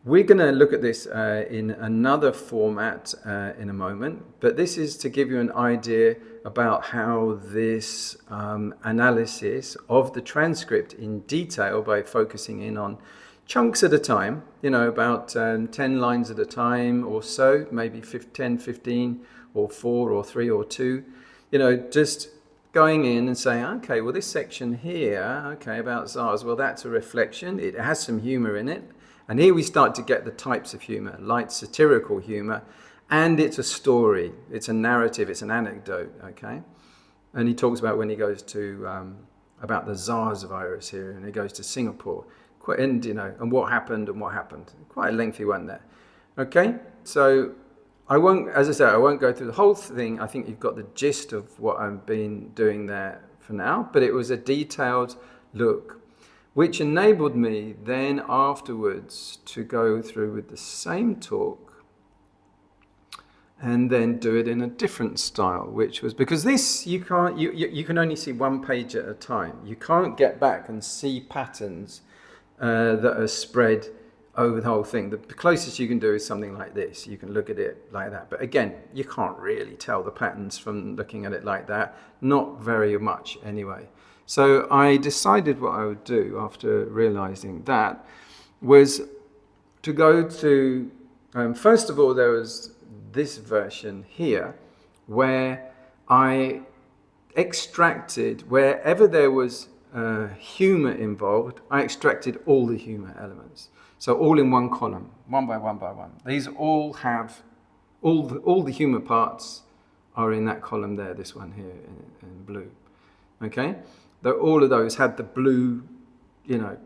We're going to look at this in another format in a moment, but this is to give you an idea about how this analysis of the transcript in detail by focusing in on chunks at a time, about 10 lines at a time or so, maybe 10, 15, or 4 or 3 or 2, just going in and saying, okay, well, this section here, okay, about SARS, well, that's a reflection. It has some humor in it. And here we start to get the types of humor, light satirical humor, and it's a story, it's a narrative, it's an anecdote, okay? And he talks about when he goes to, about the SARS virus here, and he goes to Singapore, and what happened. Quite a lengthy one there, okay? So I won't go through the whole thing. I think you've got the gist of what I've been doing there for now, but it was a detailed look, which enabled me then afterwards to go through with the same talk and then do it in a different style, which was because this you can't you can only see one page at a time. You can't get back and see patterns that are spread over the whole thing. The closest you can do is something like this. You can look at it like that, but again, you can't really tell the patterns from looking at it like that. Not very much anyway. So I decided what I would do after realizing that was to go to first of all, there was this version here where I extracted, wherever there was humor involved, I extracted all the humor elements. So all in one column, one by one by one. These all have, all the humor parts are in that column there, this one here in blue. Okay? All of those had the blue,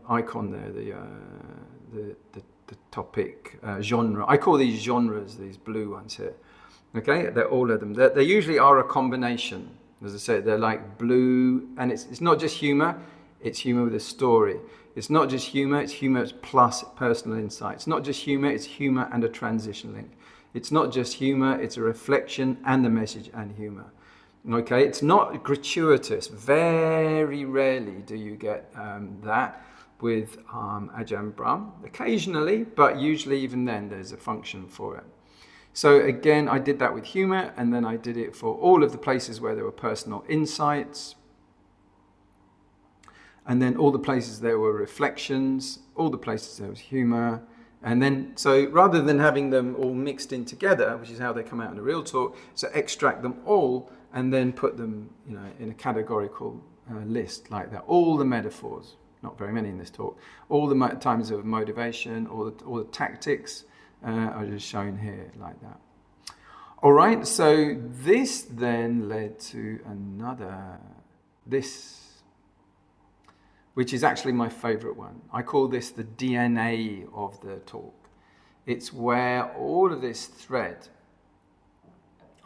icon there, the topic, genre. I call these genres, these blue ones here. Okay, they're all of them. They usually are a combination. As I said, they're like blue, and it's not just humor, it's humor with a story. It's not just humor, it's humor plus personal insight. It's not just humor, it's humor and a transition link. It's not just humor, it's a reflection and the message and humor. Okay, it's not gratuitous. Very rarely do you get that with Ajahn Brahm. Occasionally, but usually even then there's a function for it. So again, I did that with humor, and then I did it for all of the places where there were personal insights, and then all the places there were reflections, all the places there was humor. And then, so rather than having them all mixed in together, which is how they come out in a real talk, so extract them all and then put them, in a categorical list like that. All the metaphors, not very many in this talk, all the times of motivation, all the tactics are just shown here like that. All right, so this then led to this, which is actually my favorite one. I call this the DNA of the talk. It's where all of this thread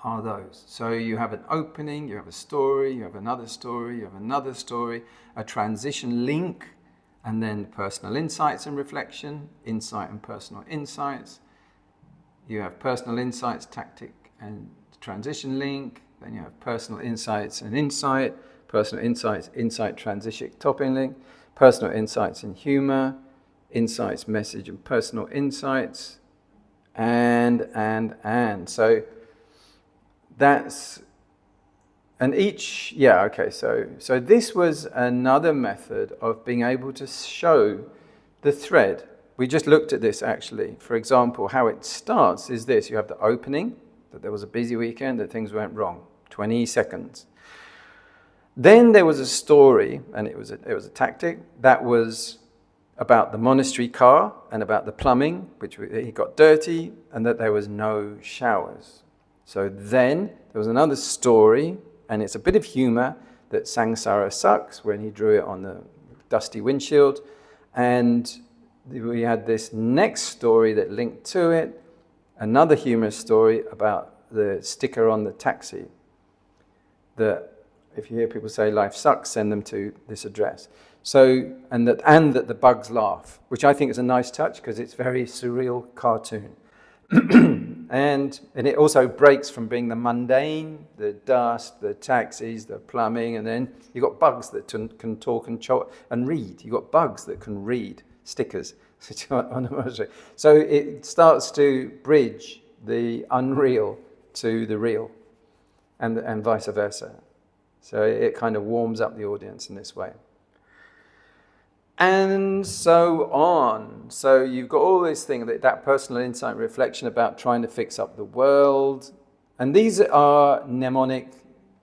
are those. So you have an opening, you have a story, you have another story, you have another story, a transition link, and then personal insights and reflection, insight and personal insights. You have personal insights, tactic and transition link. Then you have personal insights and insight, personal insights, insight, transition, topping link, personal insights and humor, insights, message and personal insights, and. So that's, and each, so this was another method of being able to show the thread. We just looked at this actually. For example, how it starts is this. You have the opening, that there was a busy weekend, that things went wrong, 20 seconds. Then there was a story, and it was a tactic, that was about the monastery car and about the plumbing, which he got dirty, and that there was no showers. So then there was another story, and it's a bit of humor, that samsara sucks when he drew it on the dusty windshield. And we had this next story that linked to it, another humorous story about the sticker on the taxi. That if you hear people say life sucks, send them to this address. So, and that the bugs laugh, which I think is a nice touch because it's very surreal cartoon. And it also breaks from being the mundane, the dust, the taxis, the plumbing, and then you've got bugs that can talk and read. You've got bugs that can read stickers on a monastery. So it starts to bridge the unreal to the real, and vice versa. So it kind of warms up the audience in this way. And so on. So you've got all this thing, that personal insight reflection about trying to fix up the world. And these are mnemonic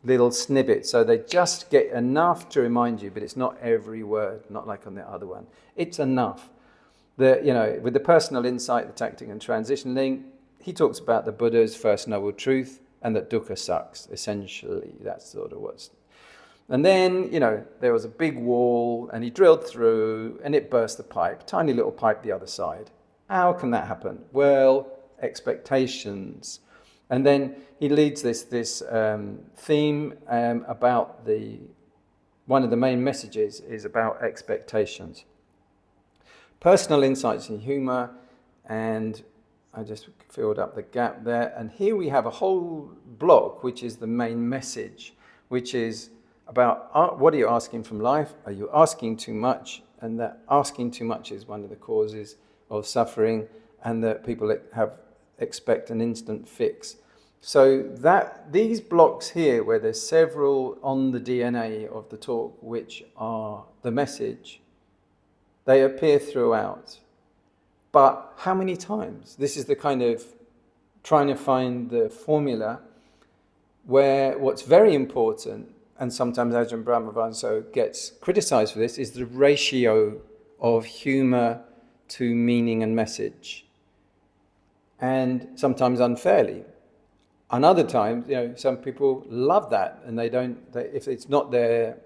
little snippets. So they just get enough to remind you, but it's not every word, not like on the other one. It's enough. With the personal insight, the tactic and transition link, he talks about the Buddha's first noble truth and that dukkha sucks, essentially. That's sort of what's... And then, there was a big wall, and he drilled through, and it burst the pipe, tiny little pipe the other side. How can that happen? Well, expectations. And then he leads this theme about one of the main messages is about expectations. Personal insights and humor, and I just filled up the gap there. And here we have a whole block, which is the main message, which is about what are you asking from life? Are you asking too much? And that asking too much is one of the causes of suffering, and that people expect an instant fix. So that these blocks here, where there's several on the DNA of the talk, which are the message, they appear throughout. But how many times? This is the kind of trying to find the formula where what's very important, and sometimes Ajahn Brahm also gets criticized for this, is the ratio of humor to meaning and message. And sometimes unfairly. And other times, some people love that, and if it's not there,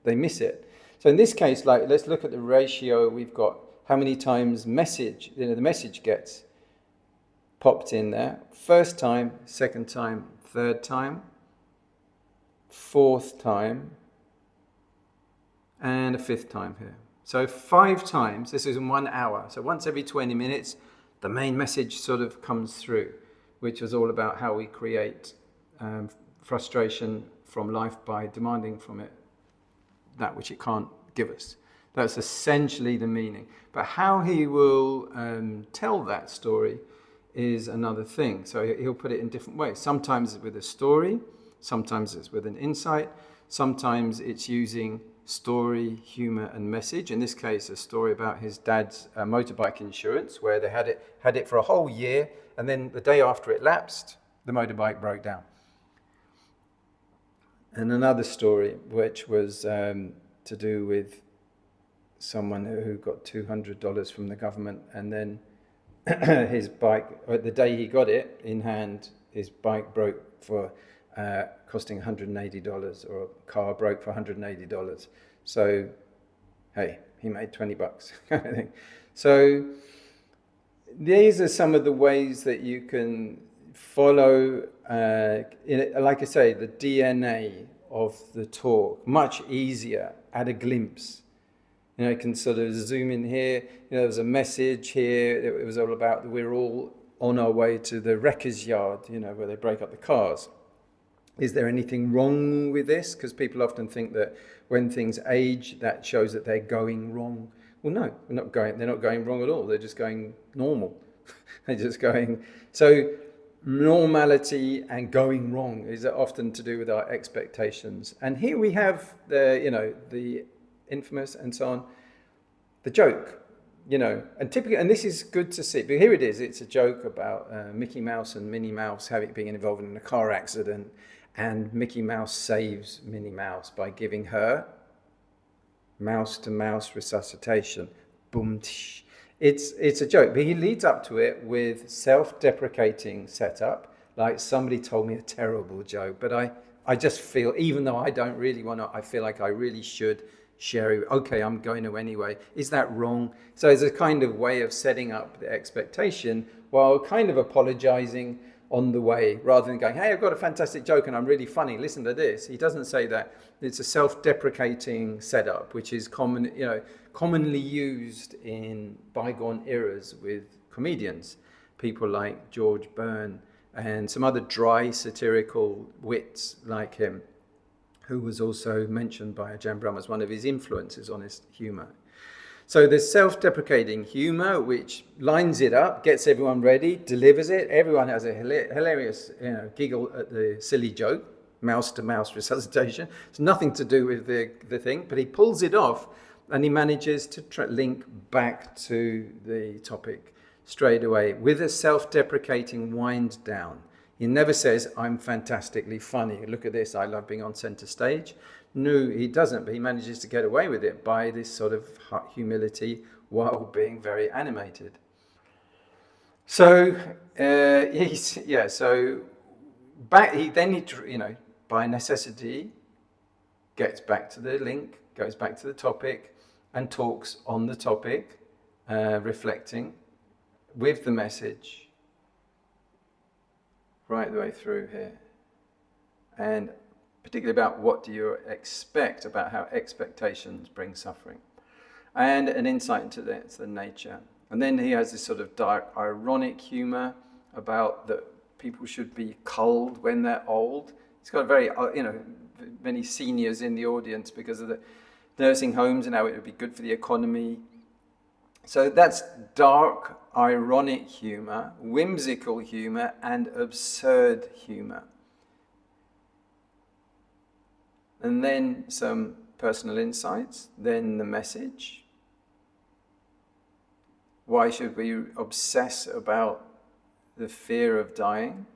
they miss it. So in this case, let's look at the ratio. We've got how many times the message gets popped in there. First time, second time, third time, fourth time, and a fifth time here. So 5 times, this is in 1 hour. So once every 20 minutes, the main message sort of comes through, which was all about how we create frustration from life by demanding from it that which it can't give us. That's essentially the meaning. But how he will tell that story is another thing. So he'll put it in different ways. Sometimes it's with a story, sometimes it's with an insight, sometimes it's using story, humor, and message. In this case, a story about his dad's motorbike insurance, where they had it for a whole year, and then the day after it lapsed, the motorbike broke down. And another story, which was to do with someone who got $200 from the government, and then his bike, the day he got it in hand, his bike broke for costing $180, or a car broke for $180. So, hey, he made $20 kind of thing. So these are some of the ways that you can follow, like I say, the DNA of the talk, much easier at a glimpse. You can sort of zoom in here. There's a message here. It was all about we're all on our way to the wrecker's yard, where they break up the cars. Is there anything wrong with this? Because people often think that when things age, that shows that they're going wrong. Well, no, they're not going wrong at all. They're just going normal. They're just going. So normality and going wrong is often to do with our expectations. And here we have the infamous and so on, the joke, and typically, and this is good to see, but here it is, it's a joke about Mickey Mouse and Minnie Mouse being involved in a car accident, and Mickey Mouse saves Minnie Mouse by giving her mouse-to-mouse resuscitation. Boom, tsh. It's a joke, but he leads up to it with self-deprecating setup, like somebody told me a terrible joke, but I just feel, even though I don't really want to, I feel like I really should share it. Okay, I'm going to anyway. Is that wrong? So it's a kind of way of setting up the expectation while kind of apologizing on the way, rather than going, hey, I've got a fantastic joke and I'm really funny, listen to this. He doesn't say that. It's a self-deprecating setup, which is commonly used in bygone eras with comedians, people like George Byrne and some other dry satirical wits like him, who was also mentioned by Ajahn Brahm as one of his influences on his humour. So there's self-deprecating humour, which lines it up, gets everyone ready, delivers it. Everyone has a hilarious giggle at the silly joke, mouse-to-mouse resuscitation. It's nothing to do with the thing, but he pulls it off, and he manages to link back to the topic straight away with a self-deprecating wind down. He never says, I'm fantastically funny. Look at this, I love being on centre stage. No, he doesn't, but he manages to get away with it by this sort of humility while being very animated. So, by necessity, gets back to the link, goes back to the topic, and talks on the topic, reflecting with the message right the way through here. And particularly about what do you expect, about how expectations bring suffering. And an insight into the nature. And then he has this sort of dark, ironic humour, about that people should be culled when they're old. It's got very, many seniors in the audience because of the nursing homes and how it would be good for the economy. So that's dark, ironic humor, whimsical humor, and absurd humor. And then some personal insights, then the message. Why should we obsess about the fear of dying?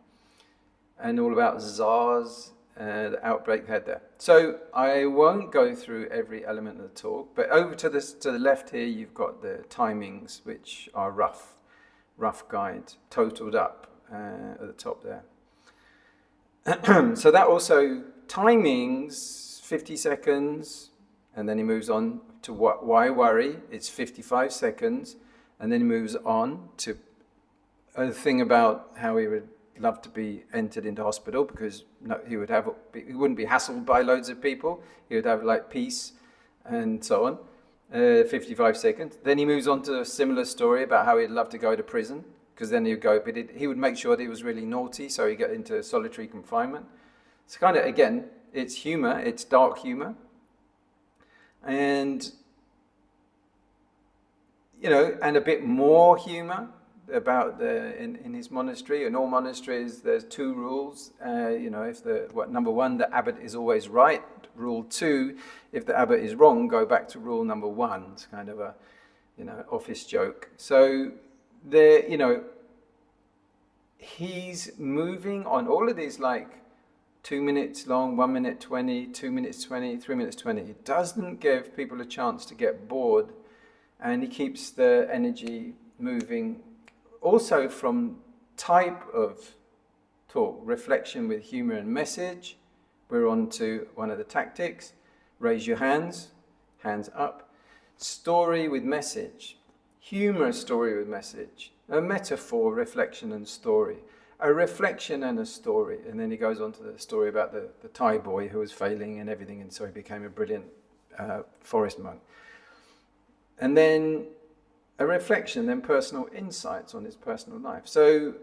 And all about SARS, the outbreak had there. So I won't go through every element of the talk, but over to the left here, you've got the timings, which are rough guide, totaled up at the top there. So that also, timings, 50 seconds, and then he moves on to why worry, it's 55 seconds, and then he moves on to a thing about how he would love to be entered into hospital because he wouldn't be hassled by loads of people. He would have like peace and so on. 55 seconds. Then he moves on to a similar story about how he'd love to go to prison because then he'd go, but he would make sure that he was really naughty, so he'd get into solitary confinement. It's kind of, again, it's humor, it's dark humor. And, and a bit more humor about in his monastery. In all monasteries, there's two rules. Number one, the abbot is always right. Rule two, if the abbot is wrong, go back to rule number one. It's kind of a, office joke. So he's moving on all of these 2 minutes long, 1 minute 20, 2 minutes 20, 3 minutes 20. He doesn't give people a chance to get bored, and he keeps the energy moving. Also from type of talk, reflection with humor and message. We're on to one of the tactics. Raise your hands up. Story with message. Humorous story with message. A metaphor, reflection and story. A reflection and a story. And then he goes on to the story about the Thai boy who was failing and everything, and so he became a brilliant forest monk. And then a reflection, then personal insights on his personal life. So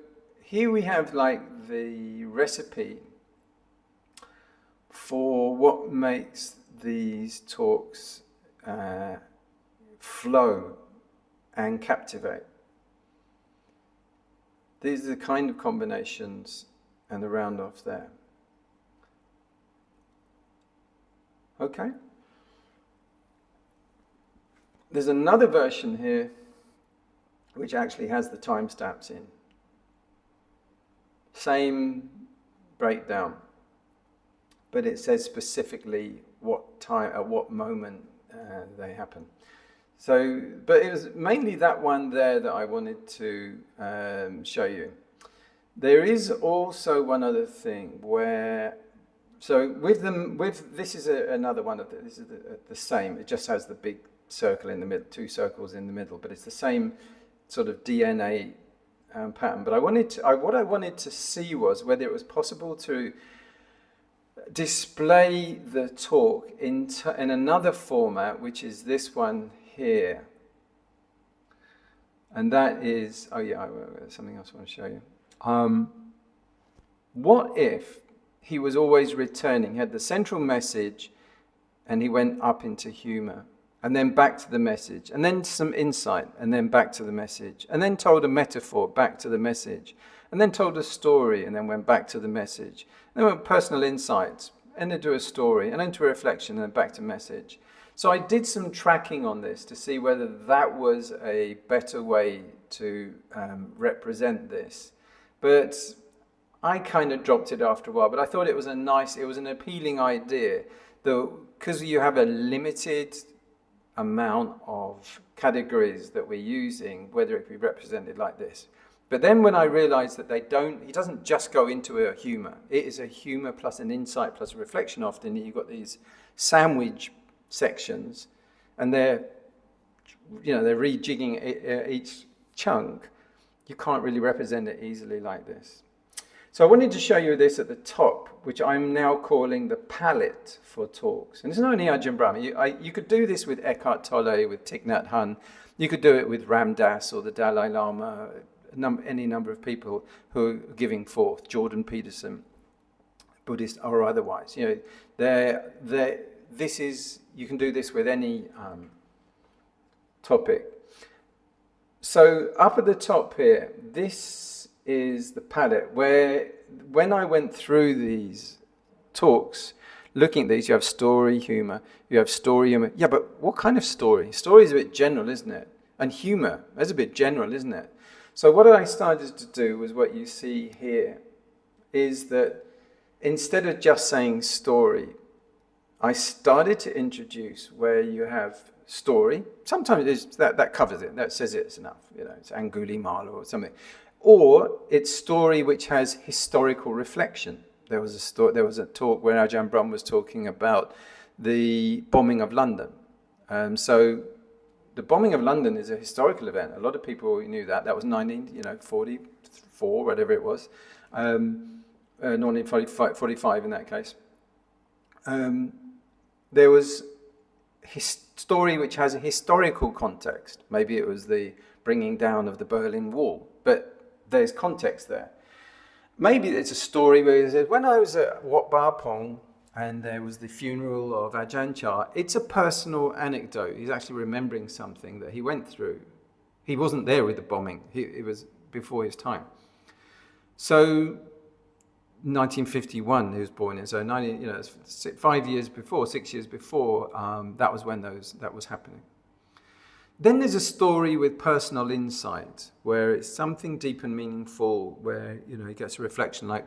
here we have the recipe for what makes these talks flow and captivate. These are the kind of combinations and the round-offs there. Okay? There's another version here which actually has the timestamps in. Same breakdown, but it says specifically what time, at what moment they happen. So, but it was mainly that one there that I wanted to show you. There is also one other thing where, so this is another one of this is the same. It just has the big circle in the middle, two circles in the middle, but it's the same sort of DNA pattern. But what I wanted to see was whether it was possible to display the talk in another format, which is this one here. And that is, something else I want to show you. What if he was always returning, he had the central message, and he went up into humor, and then back to the message, and then some insight, and then back to the message, and then told a metaphor, back to the message, and then told a story, and then went back to the message, and then went personal insights, and then to a story, and then to a reflection, and then back to message. So I did some tracking on this to see whether that was a better way to represent this. But I kind of dropped it after a while, but I thought it was an appealing idea, though, because you have a limited amount of categories that we're using, whether it be represented like this. But then when I realized that he doesn't just go into a humor. It is a humor plus an insight plus a reflection often. You've got these sandwich sections, and they're rejigging each chunk. You can't really represent it easily like this. So I wanted to show you this at the top, which I'm now calling the palette for talks. And it's not only Ajahn Brahm. You could do this with Eckhart Tolle, with Thich Nhat Hanh. You could do it with Ram Dass or the Dalai Lama, any number of people who are giving forth, Jordan Peterson, Buddhist or otherwise. You know, this is, you can do this with any topic. So up at the top here, this is the palette where, when I went through these talks, looking at these, you have story, humour, you have story, humour. Yeah, but what kind of story? Story is a bit general, isn't it? And humour, that's a bit general, isn't it? So what I started to do was what you see here, is that instead of just saying story, I started to introduce where you have story. Sometimes it's that covers it, that says it's enough. You know, it's Angulimala or something. Or it's story which has historical reflection. There was a talk where Ajahn Brahm was talking about the bombing of London. So the bombing of London is a historical event. A lot of people knew that. That was 1944, whatever it was. 1945 in that case. There was story which has a historical context. Maybe it was the bringing down of the Berlin Wall, but there's context there. Maybe it's a story where he says, when I was at Wat Pah Pong and there was the funeral of Ajahn Chah, it's a personal anecdote. He's actually remembering something that he went through. He wasn't there with the bombing. It was before his time. So 1951 he was born in, so 5 years before, 6 years before, that was when that was happening. Then there's a story with personal insight, where it's something deep and meaningful, where he gets a reflection, like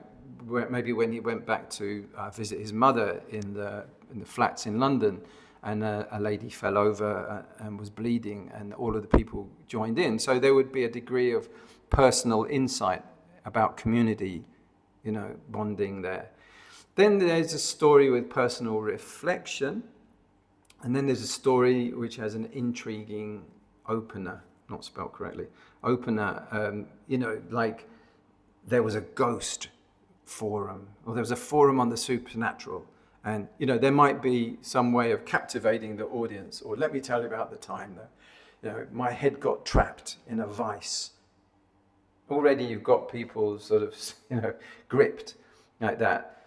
maybe when he went back to visit his mother in the flats in London, and a lady fell over and was bleeding, and all of the people joined in. So there would be a degree of personal insight about community, bonding there. Then there's a story with personal reflection. And then there's a story which has an intriguing opener, not spelled correctly, opener, like there was a ghost forum, or there was a forum on the supernatural. And, there might be some way of captivating the audience. Or let me tell you about the time that, my head got trapped in a vice. Already you've got people sort of, gripped like that.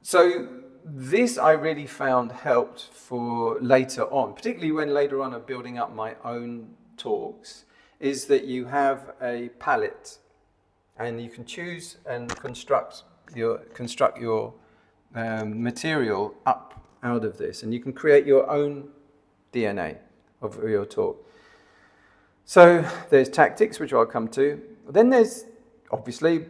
So this I really found helped for later on, particularly when later on I'm building up my own talks, is that you have a palette and you can choose and construct your material up out of this, and you can create your own DNA of your talk. So there's tactics, which I'll come to. Then there's obviously,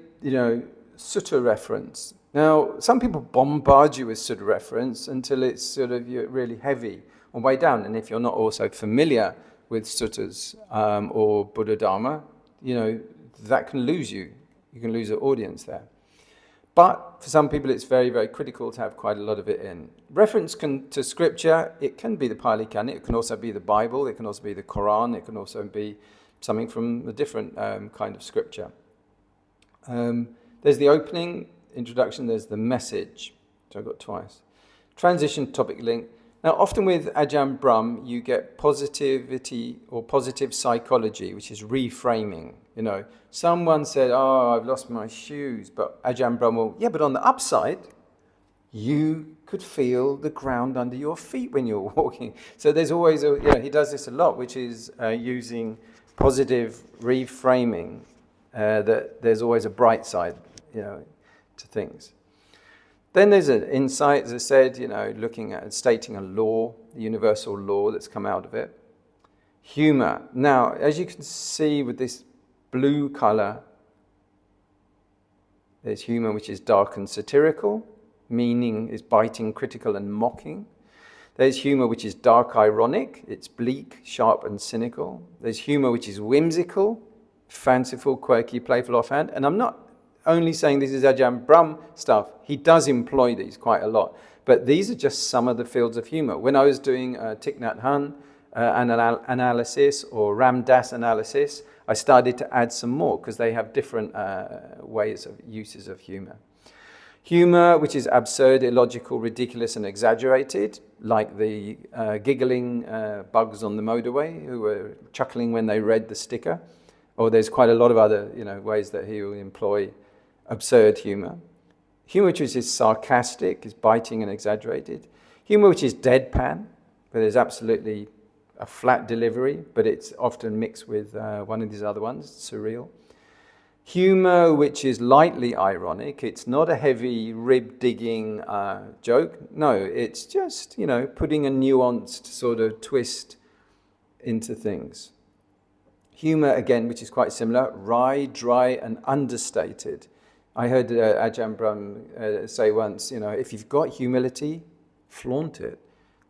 sutta reference. Now, some people bombard you with sutta reference until it's sort of really heavy on way down. And if you're not also familiar with suttas or Buddha Dhamma, that can lose you. You can lose the audience there. But for some people, it's very, very critical to have quite a lot of it in. Reference to scripture, it can be the Pali Canon, it can also be the Bible, it can also be the Quran, it can also be something from a different kind of scripture. There's the opening, introduction, there's the message, which I've got twice. Transition, topic, link. Now, often with Ajahn Brahm, you get positivity or positive psychology, which is reframing. Someone said, "Oh, I've lost my shoes," but Ajahn Brahm will, yeah, but on the upside, you could feel the ground under your feet when you're walking. So there's always he does this a lot, which is using positive reframing. That there's always a bright side, to things. Then there's an insight, as I said, looking at stating a law, the universal law that's come out of it. Humour. Now, as you can see with this blue colour, there's humour which is dark and satirical, meaning is biting, critical and mocking. There's humour which is dark, ironic, it's bleak, sharp and cynical. There's humour which is whimsical, fanciful, quirky, playful, offhand. And I'm not only saying this is Ajahn Brahm stuff, he does employ these quite a lot. But these are just some of the fields of humour. When I was doing Thich Nhat Hanh analysis or Ram Dass analysis, I started to add some more because they have different ways of uses of humour. Humour, which is absurd, illogical, ridiculous and exaggerated, like the giggling bugs on the motorway who were chuckling when they read the sticker. Or there's quite a lot of other, ways that he will employ absurd humor. Humor which is sarcastic, is biting and exaggerated. Humor which is deadpan, where there's absolutely a flat delivery, but it's often mixed with one of these other ones, surreal. Humor which is lightly ironic. It's not a heavy rib-digging joke. No, it's just, putting a nuanced sort of twist into things. Humor, again, which is quite similar, wry, dry, and understated. I heard Ajahn Brahm say once, if you've got humility, flaunt it.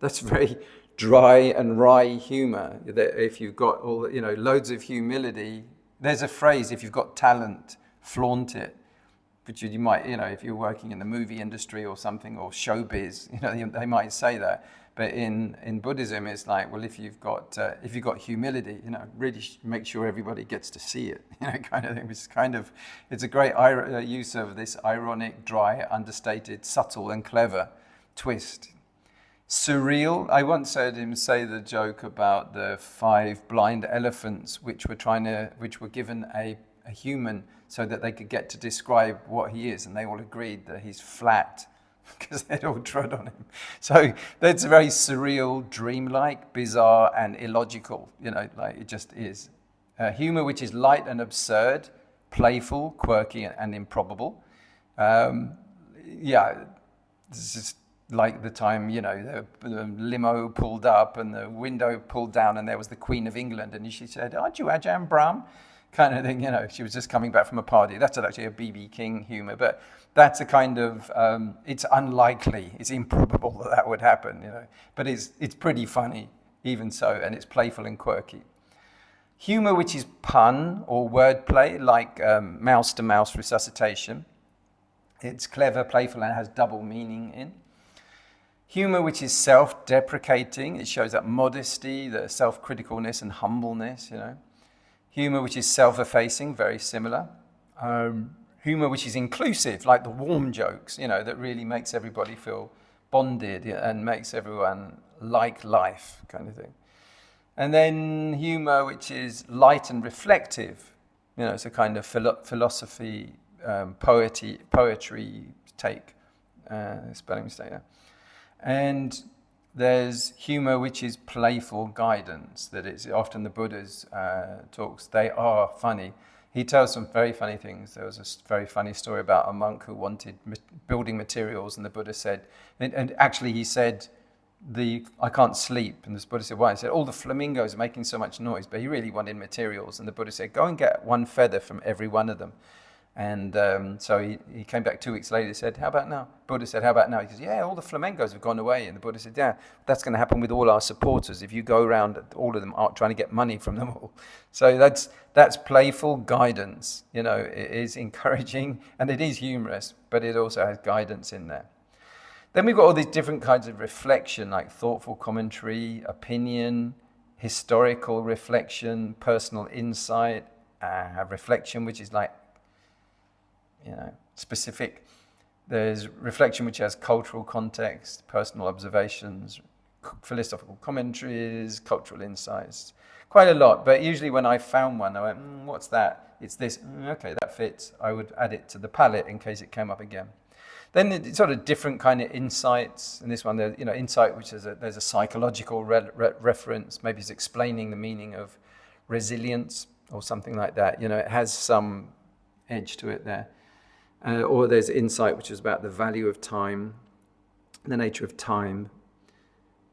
That's very dry and wry humor. That if you've got loads of humility, there's a phrase, if you've got talent, flaunt it. But you might, if you're working in the movie industry or something, or showbiz, they might say that. But in Buddhism, it's like, well, if you've got humility, really make sure everybody gets to see it, kind of thing. Which is it's a great use of this ironic, dry, understated, subtle, and clever twist. Surreal. I once heard him say the joke about the 5 blind elephants, which were given a human so that they could get to describe what he is, and they all agreed that he's flat, because they'd all trod on him. So that's very surreal, dreamlike, bizarre, and illogical. Like it just is. Humor which is light and absurd, playful, quirky, and improbable. It's just like the time, the limo pulled up and the window pulled down and there was the Queen of England, and she said, "Aren't you Ajahn Brahm?" Kind of thing, she was just coming back from a party. That's actually a B.B. King humor, but that's a kind of, it's unlikely, it's improbable that would happen, But it's pretty funny, even so, and it's playful and quirky. Humor which is pun or wordplay, like mouse-to-mouse resuscitation. It's clever, playful, and has double meaning in. Humor which is self-deprecating. It shows that modesty, the self-criticalness and humbleness, Humor which is self-effacing, very similar. Humor which is inclusive, like the warm jokes, that really makes everybody feel bonded and makes everyone like life, kind of thing. And then humor which is light and reflective, it's a kind of philosophy, poetry take. Spelling mistake there. And there's humor which is playful guidance, that it's often the Buddha's talks, they are funny. He tells some very funny things. There was a very funny story about a monk who wanted building materials, and the Buddha said, and actually he said, I can't sleep. And the Buddha said, why? He said, all the flamingos are making so much noise, but he really wanted materials. And the Buddha said, go and get one feather from every one of them. And so he came back 2 weeks later and said, how about now? Buddha said, how about now? He says, yeah, all the flamingos have gone away. And the Buddha said, yeah, that's going to happen with all our supporters if you go around all of them trying to get money from them all. So that's playful guidance. It is encouraging and it is humorous, but it also has guidance in there. Then we've got all these different kinds of reflection, like thoughtful commentary, opinion, historical reflection, personal insight, reflection, which is like, specific. There's reflection which has cultural context, personal observations, philosophical commentaries, cultural insights. Quite a lot, but usually when I found one, I went, what's that? It's this. Okay, that fits. I would add it to the palette in case it came up again. Then it's sort of different kind of insights. And this one, insight, which is there's a psychological reference. Maybe it's explaining the meaning of resilience or something like that. It has some edge to it there. Or there's insight, which is about the value of time, the nature of time.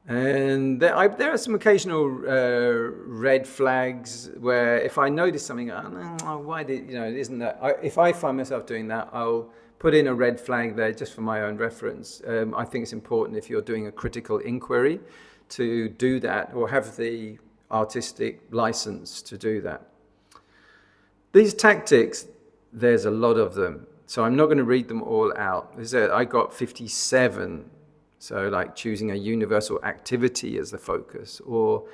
And there are some occasional red flags where if I notice something, why did, isn't that? If I find myself doing that, I'll put in a red flag there just for my own reference. I think it's important if you're doing a critical inquiry to do that or have the artistic license to do that. These tactics, there's a lot of them. So I'm not going to read them all out. I got 57. So like choosing a universal activity as the focus, or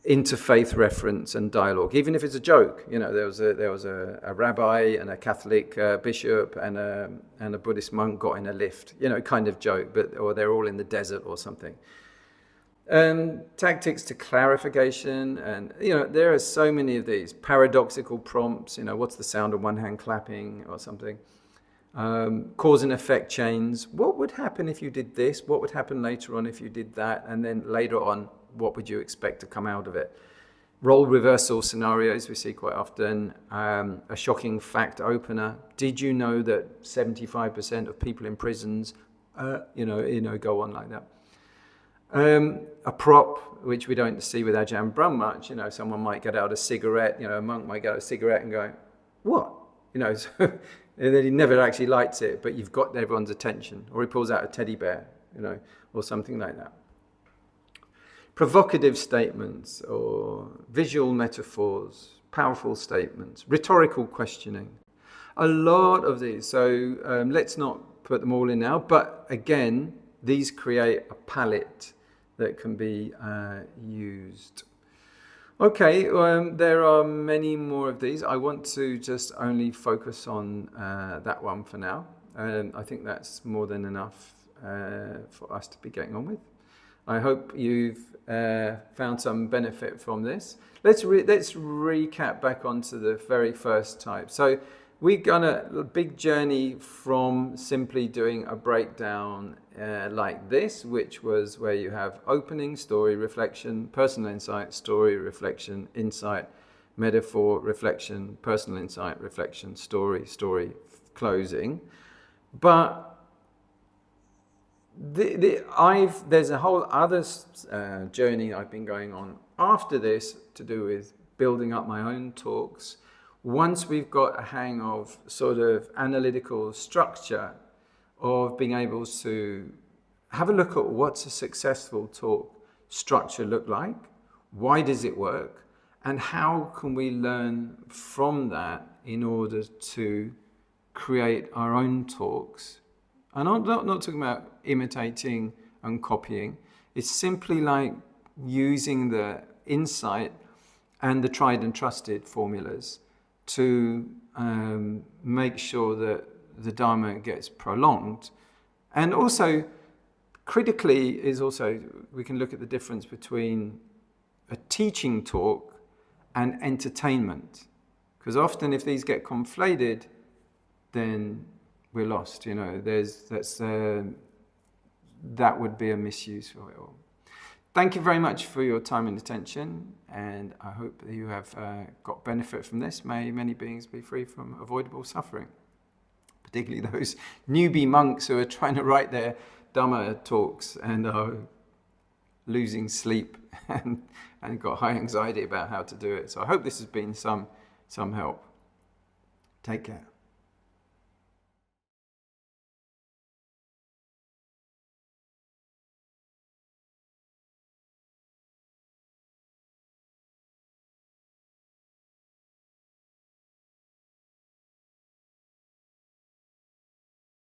interfaith reference and dialogue, even if it's a joke. There was a rabbi and a Catholic bishop and a Buddhist monk got in a lift. Kind of joke, or they're all in the desert or something. Tactics to clarification, and there are so many of these paradoxical prompts. What's the sound of one hand clapping or something? Cause and effect chains. What would happen if you did this? What would happen later on if you did that? And then later on, what would you expect to come out of it? Role reversal scenarios we see quite often. A shocking fact opener. Did you know that 75% of people in prisons, go on like that? A prop, which we don't see with Ajahn Brahm much. Someone might get out a cigarette. A monk might get out a cigarette and go, "What?" And then he never actually lights it, but you've got everyone's attention. Or he pulls out a teddy bear, or something like that. Provocative statements or visual metaphors, powerful statements, rhetorical questioning. A lot of these. So let's not put them all in now. But again, these create a palette that can be used. Okay, there are many more of these. I want to just only focus on that one for now. I think that's more than enough for us to be getting on with. I hope you've found some benefit from this. Let's recap back onto the very first type. So we've done a big journey from simply doing a breakdown like this, which was where you have opening, story, reflection, personal insight, story, reflection, insight, metaphor, reflection, personal insight, reflection, story, closing. But there's a whole other journey I've been going on after this to do with building up my own talks. Once we've got a hang of sort of analytical structure of being able to have a look at what's a successful talk structure look like, why does it work, and how can we learn from that in order to create our own talks. And I'm not talking about imitating and copying. It's simply like using the insight and the tried and trusted formulas to make sure that the Dhamma gets prolonged. And also, critically, we can look at the difference between a teaching talk and entertainment. Because often if these get conflated, then we're lost. That would be a misuse of it all. Thank you very much for your time and attention, and I hope that you have got benefit from this. May many beings be free from avoidable suffering, particularly those newbie monks who are trying to write their Dhamma talks and are losing sleep and got high anxiety about how to do it. So I hope this has been some help. Take care.